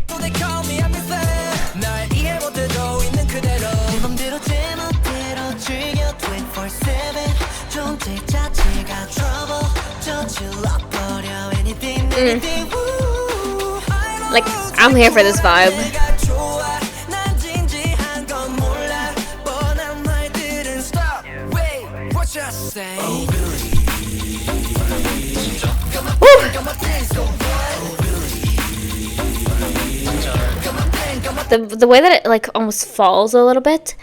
Like, I'm here for this vibe. The way that it like almost falls a little bit,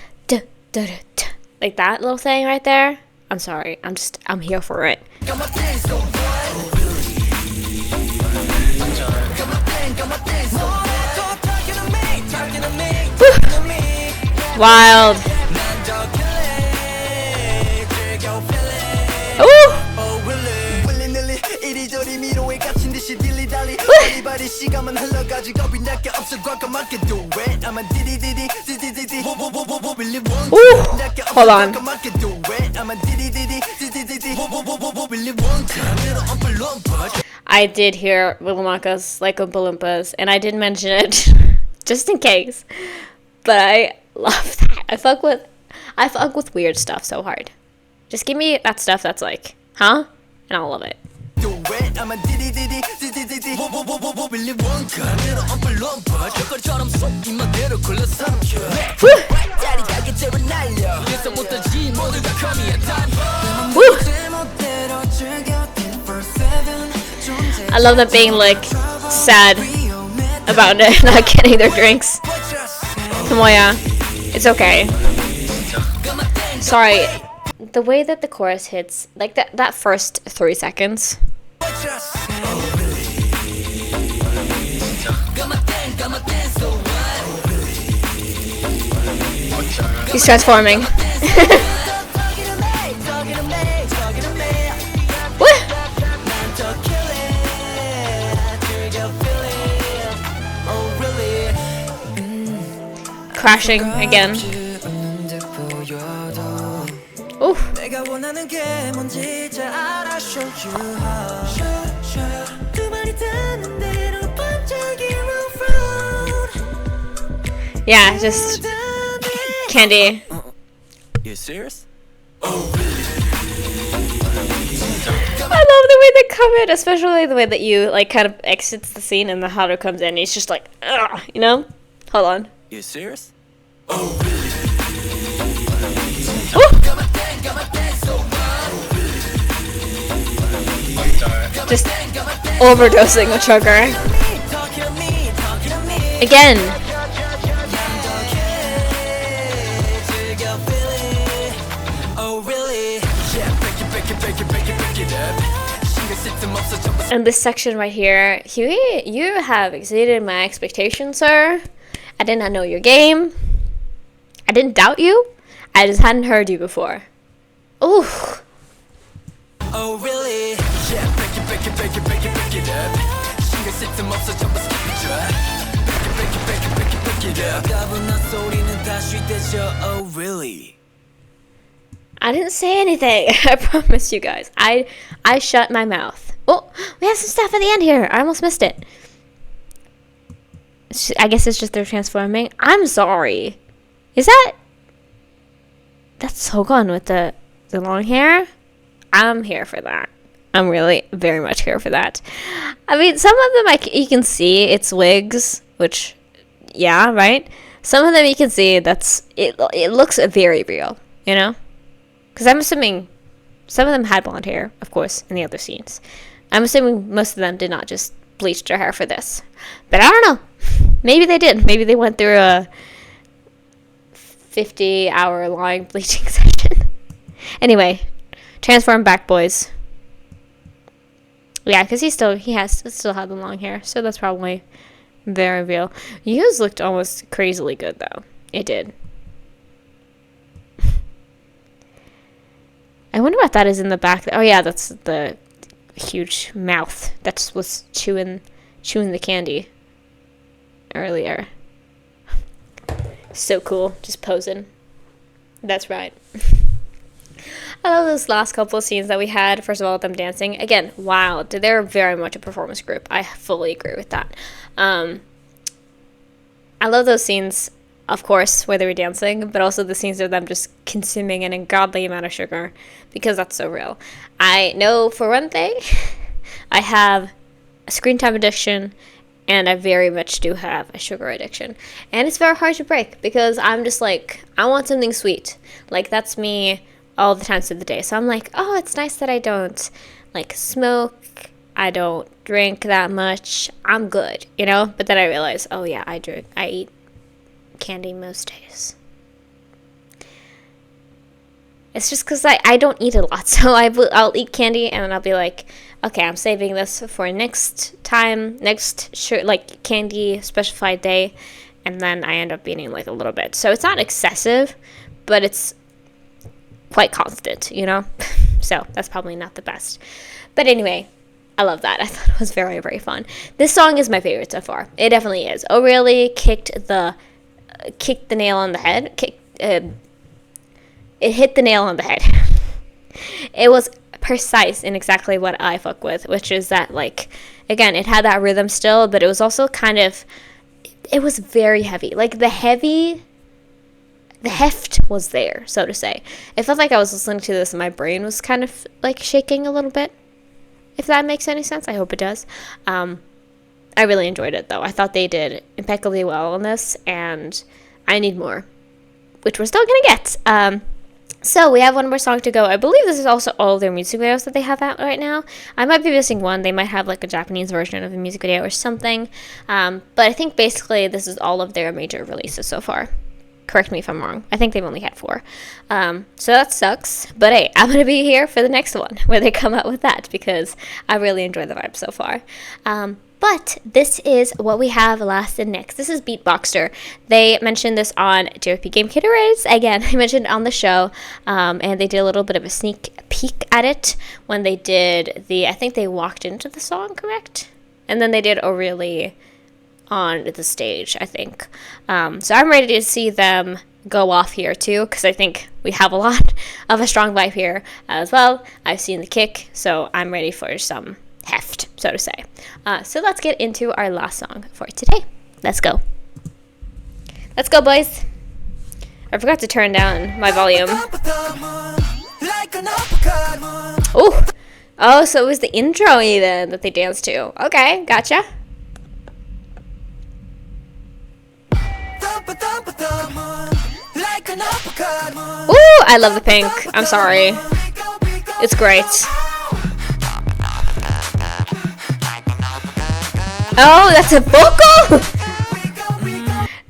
like that little thing right there. I'm sorry, I'm here for it. Wild. Ooh. Hold on. I did hear Little Maka's like Oompa Loompas, and I did mention it just in case. But I love that. I fuck with weird stuff so hard. Just give me that stuff that's like, huh? And I'll love it. I love them being like sad about not getting their drinks. Tomoya, it's okay. Sorry, the way that the chorus hits, like that first 3 seconds. He's transforming. What? Crashing again. Ooh. Yeah, just Candy. You serious? I love the way they comment, especially the way that you like kind of exits the scene and the Haru comes in and he's just like, ugh, you know? Hold on. You serious? Just overdosing with sugar. Again. And this section right here, Huey, you have exceeded my expectations, sir. I did not know your game. I didn't doubt you. I just hadn't heard you before. Ooh. Oh really? Yeah, break it, break it, break it, break it, break it up. 신경 쓸데없어 전부 skip it, break it, break it, break it, break it, break it up. 따분한 소리는 다 쉴 때죠. Oh really? I didn't say anything. I promise you guys. I shut my mouth. Oh, we have some stuff at the end here. I almost missed it. I guess it's just they're transforming. I'm sorry. Is that's Sogon with the long hair? I'm here for that. I'm really very much here for that. I mean, some of them you can see it's wigs, which, yeah, right? Some of them you can see it looks very real, you know? Because I'm assuming some of them had blonde hair, of course, in the other scenes. I'm assuming most of them did not just bleach their hair for this. But I don't know. Maybe they did. Maybe they went through a 50-hour long bleaching session. Anyway, transform back, boys. Yeah, because he still had the long hair, so that's probably very real. You guys looked almost crazily good, though. It did. I wonder what that is in the back. Oh yeah, that's the huge mouth that was chewing the candy earlier. So cool, just posing. That's right. I love those last couple of scenes that we had. First of all, them dancing. Again, wild. They're very much a performance group. I fully agree with that. I love those scenes, of course, where they were dancing, but also the scenes of them just consuming an ungodly amount of sugar, because that's so real. I know, for one thing, I have a screen time addiction, and I very much do have a sugar addiction. And it's very hard to break, because I'm just like, I want something sweet. Like, that's me all the times of the day. So I'm like, oh, it's nice that I don't, like, smoke. I don't drink that much. I'm good, you know? But then I realize, oh, yeah, I eat candy most days. It's just because I don't eat a lot. So I'll eat candy, and then I'll be like, okay, I'm saving this for next candy specified day. And then I end up eating, like, a little bit. So it's not excessive, but it's quite constant, you know? So that's probably not the best. But anyway, I love that. I thought it was very, very fun. This song is my favorite so far. It definitely is. O-RLY kicked the nail on the head. It hit the nail on the head. It was precise in exactly what I fuck with, which is that, like, again, it had that rhythm still, but it was also kind of, it was very heavy. Like, the heft was there, so to say. It felt like I was listening to this and my brain was kind of, like, shaking a little bit, if that makes any sense. I hope it does. I really enjoyed it, though. I thought they did impeccably well on this, and I need more, which we're still gonna get. So we have one more song to go. I believe this is also all of their music videos that they have out right now. I might be missing one. They might have, like, a Japanese version of a music video or something. But I think basically this is all of their major releases so far. Correct me if I'm wrong. I think they've only had 4. So that sucks. But hey, I'm going to be here for the next one where they come out with that, because I really enjoy the vibe so far. But this is what we have last and next. This is Beatboxer. They mentioned this on JYP Game Caterers. Again, I mentioned on the show. And they did a little bit of a sneak peek at it when they did I think they walked into the song, correct? And then they did O-RLY on the stage, I think. So I'm ready to see them go off here too, because I think we have a lot of a strong vibe here as well. I've seen the kick, so I'm ready for some heft, so to say. So let's get into our last song for today. Let's go, boys. I forgot to turn down my volume. Oh, so it was the intro even that they danced to. Okay, gotcha. Ooh, I love the pink. I'm sorry. It's great. Oh, that's a vocal?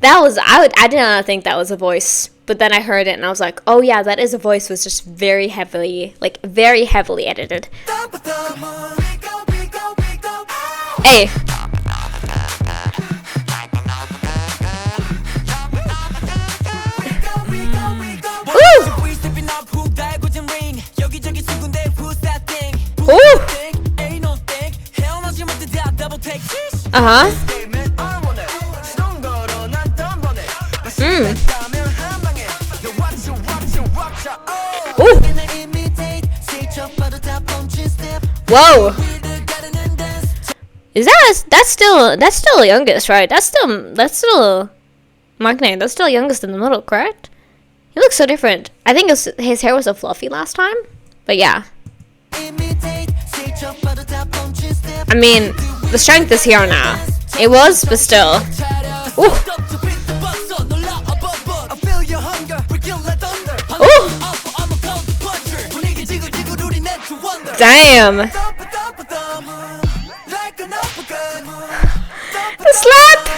That was, I did not think that was a voice. But then I heard it and I was like, oh yeah, that is a voice. Was just very heavily edited. Hey. Ooh. Uh-huh. Ooh. Whoa. Is that's still youngest, right? That's still Magne. That's still youngest in the middle, correct? He looks so different. I think his hair was so fluffy last time, but yeah. I mean, the strength is here now. It was, but still. Ooh. Ooh. Damn. The slap.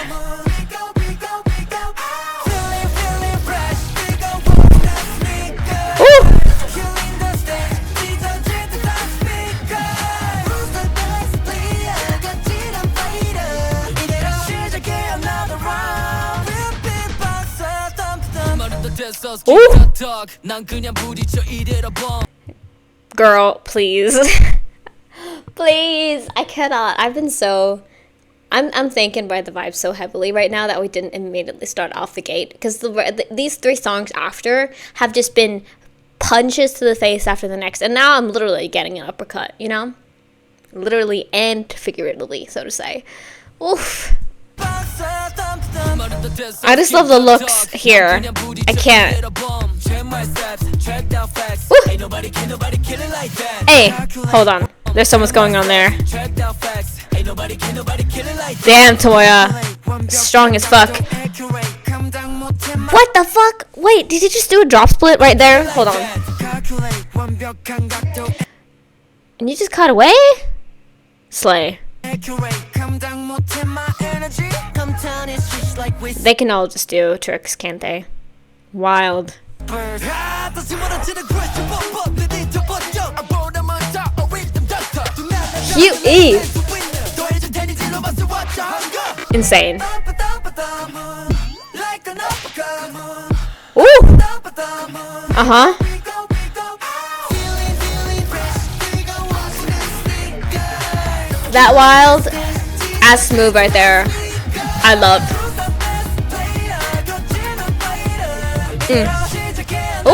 Girl, please. Please. I cannot. I'm thinking by the vibe so heavily right now that we didn't immediately start off the gate, because these 3 songs after have just been punches to the face after the next, and now I'm literally getting an uppercut, you know? Literally and figuratively, so to say. Oof. I just love the looks here. I can't. Woo. Hey, hold on. There's so much going on there. Damn, Tomoya. Strong as fuck. What the fuck? Wait, did you just do a drop split right there? Hold on. And you just cut away? Slay. They can all just do tricks, can't they? Wild. QE. Insane. Ooh. Uh-huh. That wild ass move right there. I love. Ooh.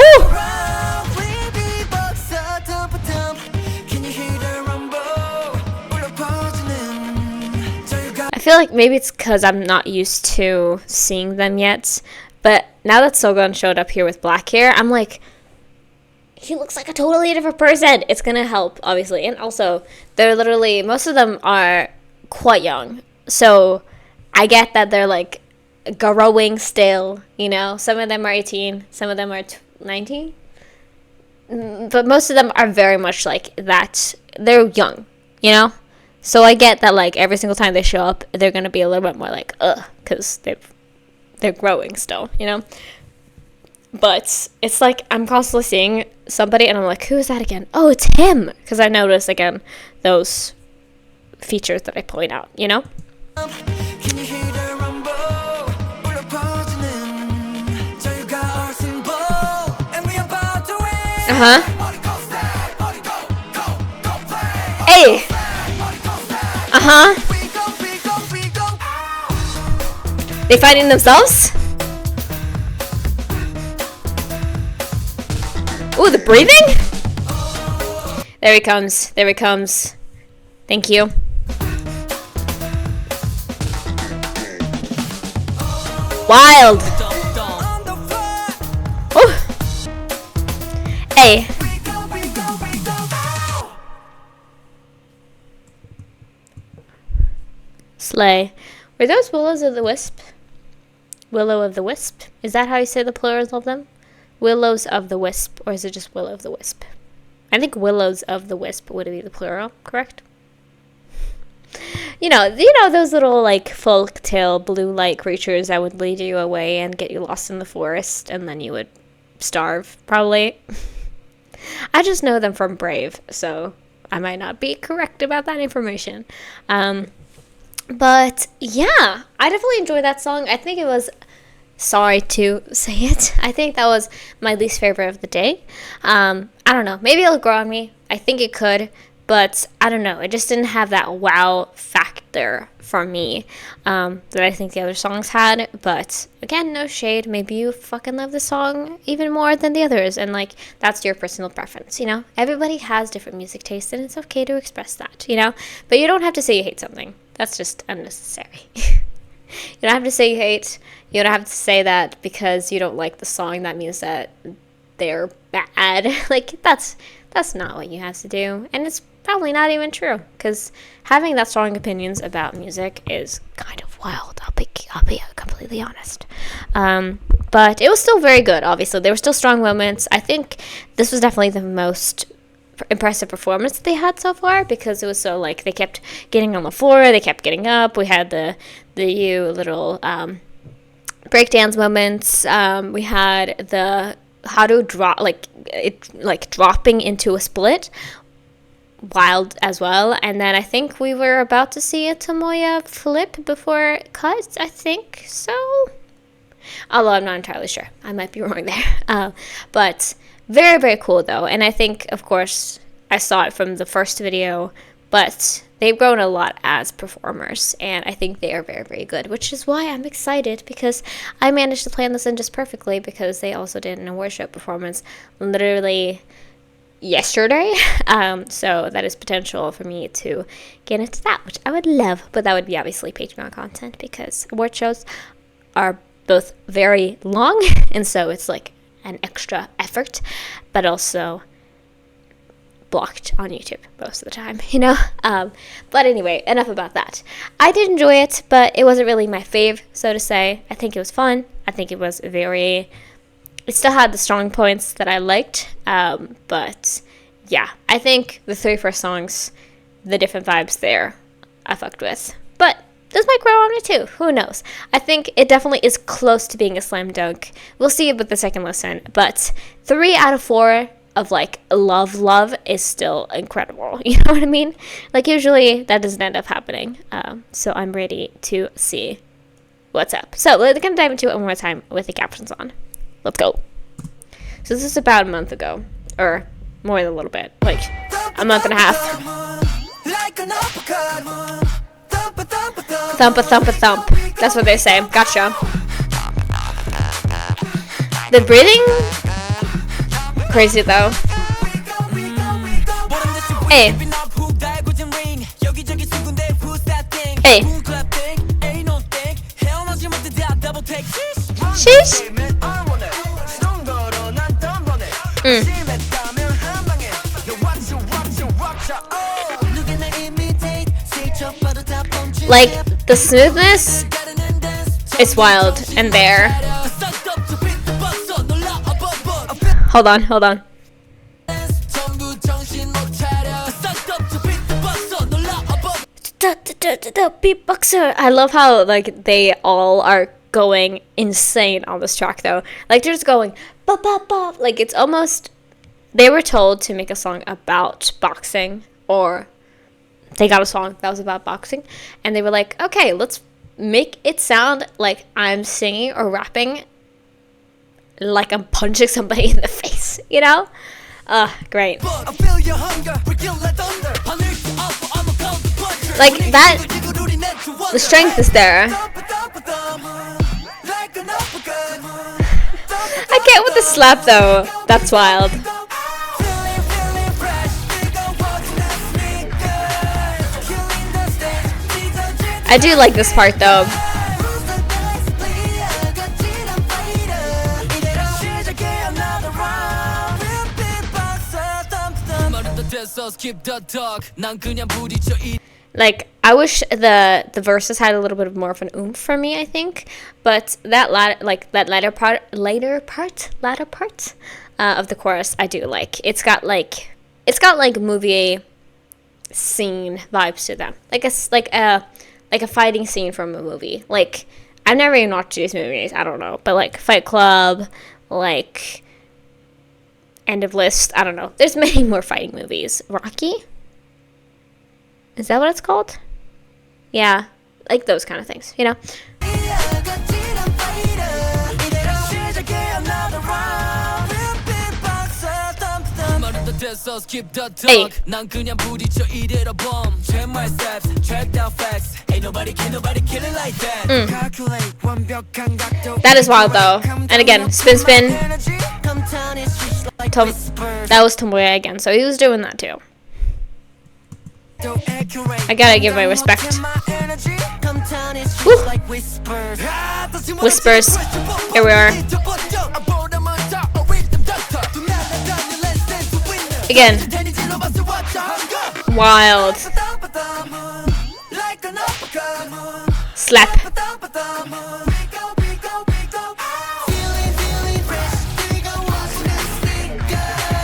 I feel like maybe it's because I'm not used to seeing them yet, but now that Sogon showed up here with black hair, I'm like, he looks like a totally different person. It's gonna help, obviously. And also, they're literally, most of them are quite young. So I get that they're like growing still, you know? Some of them are 18, some of them are 19. But most of them are very much like that. They're young, you know? So I get that, like, every single time they show up, they're gonna be a little bit more like, because they're growing still, you know? But it's like I'm constantly seeing somebody and I'm like, who is that again? Oh, it's him! Because I notice, again, those features that I point out, you know? Uh-huh. Hey! Uh-huh. They fighting themselves? Ooh, the breathing? There he comes. There he comes. Thank you. Wild. Ooh. Hey. Slay. Were those willows of the wisp? Willow of the wisp? Is that how you say the plurals of them? Willows of the wisp, or is it just willow of the wisp? I think willows of the wisp would be the plural, correct? You know those little like folk tale blue light creatures that would lead you away and get you lost in the forest, and then you would starve, probably. I just know them from Brave, so I might not be correct about that information. But yeah, I definitely enjoyed that song. I think it was, sorry to say it, I think that was my least favorite of the day. I don't know, maybe it'll grow on me. I think it could, but I don't know. It just didn't have that wow factor for me that I think the other songs had. But again, no shade. Maybe you fucking love the song even more than the others, and like that's your personal preference, you know? Everybody has different music tastes, and it's okay to express that, you know? But you don't have to say you hate something. That's just unnecessary. You don't have to say you hate. You don't have to say that because you don't like the song. That means that they're bad. Like, that's not what you have to do. And it's probably not even true, because having that strong opinions about music is kind of wild. I'll be completely honest. But it was still very good, obviously. There were still strong moments. I think this was definitely the most impressive performance they had so far, because it was so, like, they kept getting on the floor, they kept getting up. We had the little breakdance moments. We had the Haru drop, dropping into a split, wild as well. And then I think we were about to see a Tomoya flip before it cut, I think so. Although I'm not entirely sure. I might be wrong there. But very, very cool though. And I think, of course, I saw it from the first video, but they've grown a lot as performers. And I think they are very, very good, which is why I'm excited, because I managed to plan this in just perfectly, because they also did an award show performance literally yesterday. So that is potential for me to get into that, which I would love, but that would be obviously Patreon content, because award shows are both very long, and so it's like an extra effort, but also blocked on YouTube most of the time, you know. But anyway, enough about that. I did enjoy it, but it wasn't really my fave, so to say. I think it was fun. I think it was very, it still had the strong points that I liked, but yeah, I think the 3 first songs, the different vibes there, I fucked with. But this might grow on me too. Who knows? I think it definitely is close to being a slam dunk. We'll see it with the second listen. But 3 out of 4 of like love is still incredible. You know what I mean? Like usually that doesn't end up happening. So I'm ready to see what's up. So we're gonna dive into it one more time with the captions on. Let's go. So this is about a month ago, or more than a little bit, like a month and a half. Thump a thump a thump. That's what they say. Gotcha. The breathing, crazy though. Hey. Hey. Sheesh. Like, the smoothness is wild and there. Hold on. Beatboxer. I love how like they all are going insane on this track though. Like they're just going bop bop bop. Like it's almost, they were told to make a song about boxing, or they got a song that was about boxing, and they were like, okay, let's make it sound like I'm singing or rapping like I'm punching somebody in the face, you know? Great. Like that, the strength is there. I get with the slap though, that's wild. I do like this part though. Like, I wish the verses had a little bit of more of an oomph for me, I think. But that latter part of the chorus, I do like. It's got like movie scene vibes to them. Like a fighting scene from a movie. Like, I've never even watched these movies. I don't know, but like Fight Club, like End of List. I don't know. There's many more fighting movies. Rocky. Is that what it's called? Yeah, like those kind of things, you know? Hey. That is wild though. And again, spin. That was Tomboya again, so he was doing that too. I gotta give my respect. Woo. Whispers. Here we are. Again. Wild. Slap.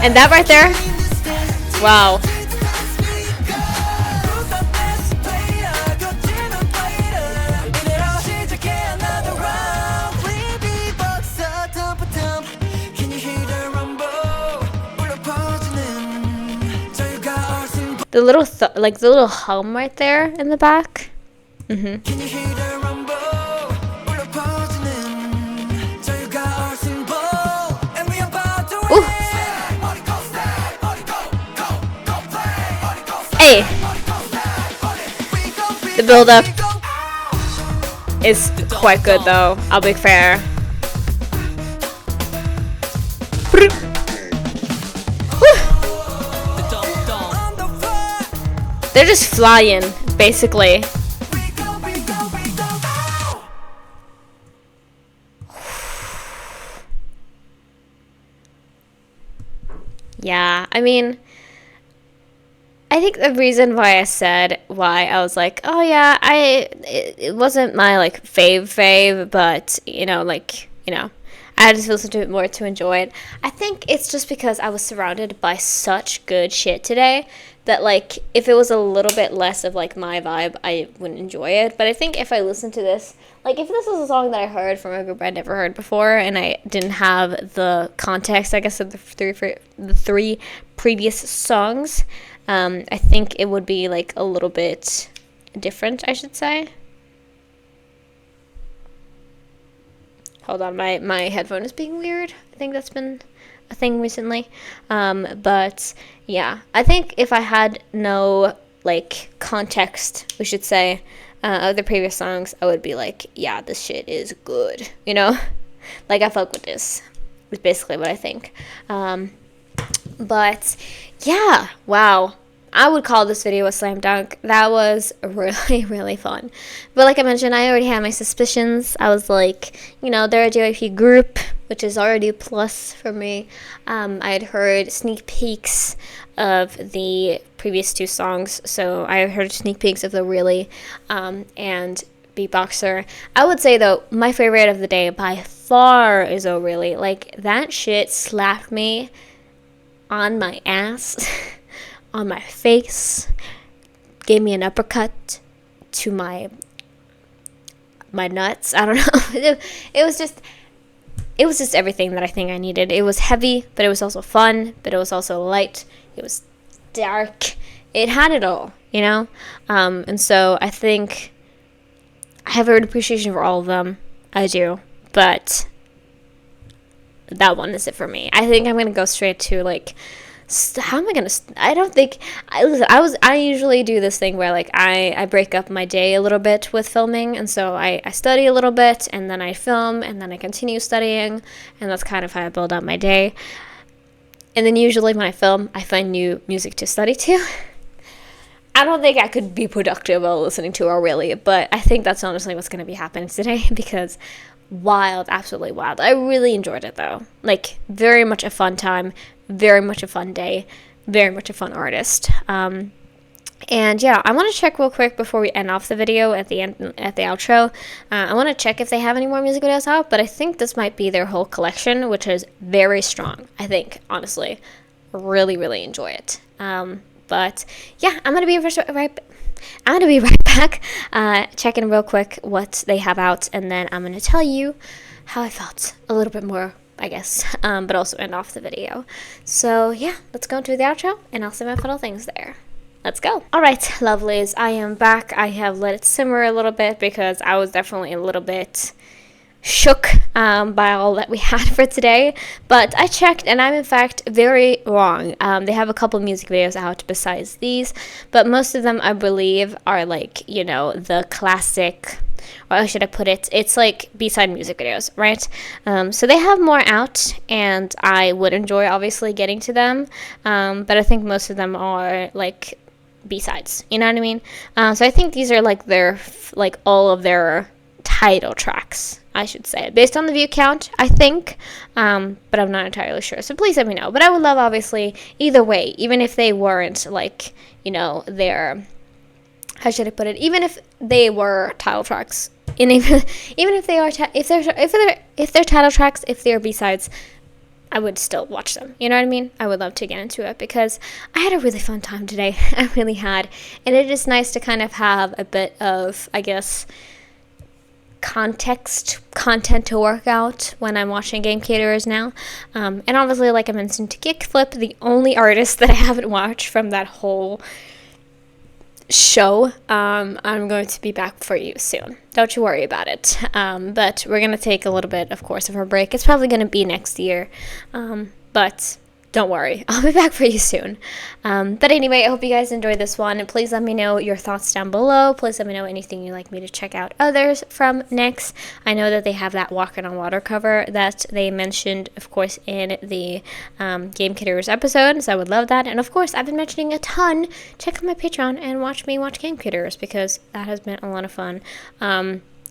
And that right there. Wow. The little the little hum right there in the back. Hey! The build-up is quite good though, I'll be fair. They're just flying, basically. Yeah, I mean, I think the reason why I was like, oh yeah, it wasn't my like fave, but I just listened to it more to enjoy it. I think it's just because I was surrounded by such good shit today that like if it was a little bit less of like my vibe, I wouldn't enjoy it. But I think if I listened to this, like if this was a song that I heard from a group I'd never heard before and I didn't have the context, I guess, of the three previous songs, I think it would be like a little bit different, I should say. Hold on, my headphone is being weird. I think that's been a thing recently. But yeah, I think if I had no like context, we should say, of the previous songs, I would be like, yeah, this shit is good, you know? Like, I fuck with this, is basically what I think. But yeah, wow. I would call this video a slam dunk. That was really, really fun. But like I mentioned, I already had my suspicions. I was like, they're a JYP group, which is already a plus for me. I had heard sneak peeks of the previous two songs. So I heard sneak peeks of the O-RLY and Beatboxer. I would say, though, my favorite of the day by far is O-RLY. Like, that shit slapped me on my ass. On my face, gave me an uppercut to my nuts. I don't know. It was just everything that I think I needed. It was heavy, but it was also fun, but it was also light. It was dark. It had it all, And so I think I have an appreciation for all of them. I do, but that one is it for me. I think I'm gonna go straight to like. How am I gonna? I don't think. I usually do this thing where like I break up my day a little bit with filming, and so I study a little bit, and then I film, and then I continue studying, and that's kind of how I build up my day. And then usually when I film, I find new music to study to. I don't think I could be productive while listening to O-RLY, but I think that's honestly what's gonna be happening today because. Wild, absolutely wild. I really enjoyed it though. Like, very much a fun time, very much a fun day, very much a fun artist. And yeah, I want to check real quick before we end off the video at the end, at the outro. I want to check if they have any more music videos out, but I think this might be their whole collection, which is very strong. I think, honestly, really, really enjoy it. But yeah, I'm gonna be right back, checking real quick what they have out, and then I'm going to tell you how I felt a little bit more, I guess, but also end off the video. So yeah, let's go into the outro, and I'll say my final things there. Let's go. All right, lovelies, I am back. I have let it simmer a little bit because I was definitely a little bit shook by all that we had for today, but I checked and I'm in fact very wrong. They have a couple music videos out besides these, but most of them I believe are like, the classic, or how should I put it, it's like B-side music videos, right? So they have more out, and I would enjoy obviously getting to them, but I think most of them are like B-sides, you know what I mean? So I think these are like all of their title tracks, I should say, based on the view count, I think, but I'm not entirely sure, so please let me know. But I would love, obviously, either way, even if they weren't, like, their, how should I put it, even if they were title tracks, and even if they are, if they're title tracks, if they're B-sides, I would still watch them, you know what I mean? I would love to get into it, because I had a really fun time today, I really had, and it is nice to kind of have a bit of, I guess, content to work out when I'm watching Game Caterers now, and obviously, like I mentioned, to Kickflip, the only artist that I haven't watched from that whole show, I'm going to be back for you soon, don't you worry about it, but we're going to take a little bit, of course, of a break. It's probably going to be next year, but don't worry, I'll be back for you soon. But anyway, I hope you guys enjoyed this one. Please let me know your thoughts down below. Please let me know anything you'd like me to check out others from NEXZ. I know that they have that Walking on Water cover that they mentioned, of course, in the Game Caterers episode, so I would love that. And of course, I've been mentioning a ton. Check out my Patreon and watch me watch Game Caterers, because that has been a lot of fun.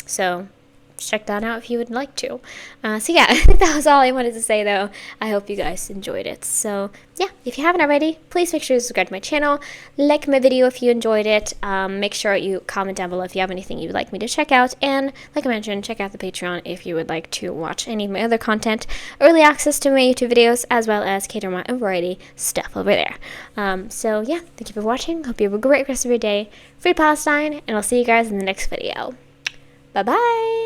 So check that out if you would like to. So yeah, I think that was all I wanted to say, though. I hope you guys enjoyed it. So yeah, if you haven't already, please make sure to subscribe to my channel, like my video if you enjoyed it, make sure you comment down below if you have anything you'd like me to check out, and like I mentioned, check out the Patreon if you would like to watch any of my other content, early access to my YouTube videos, as well as K-drama and variety stuff over there. So yeah, thank you for watching. Hope you have a great rest of your day. Free Palestine, and I'll see you guys in the next video. Bye bye!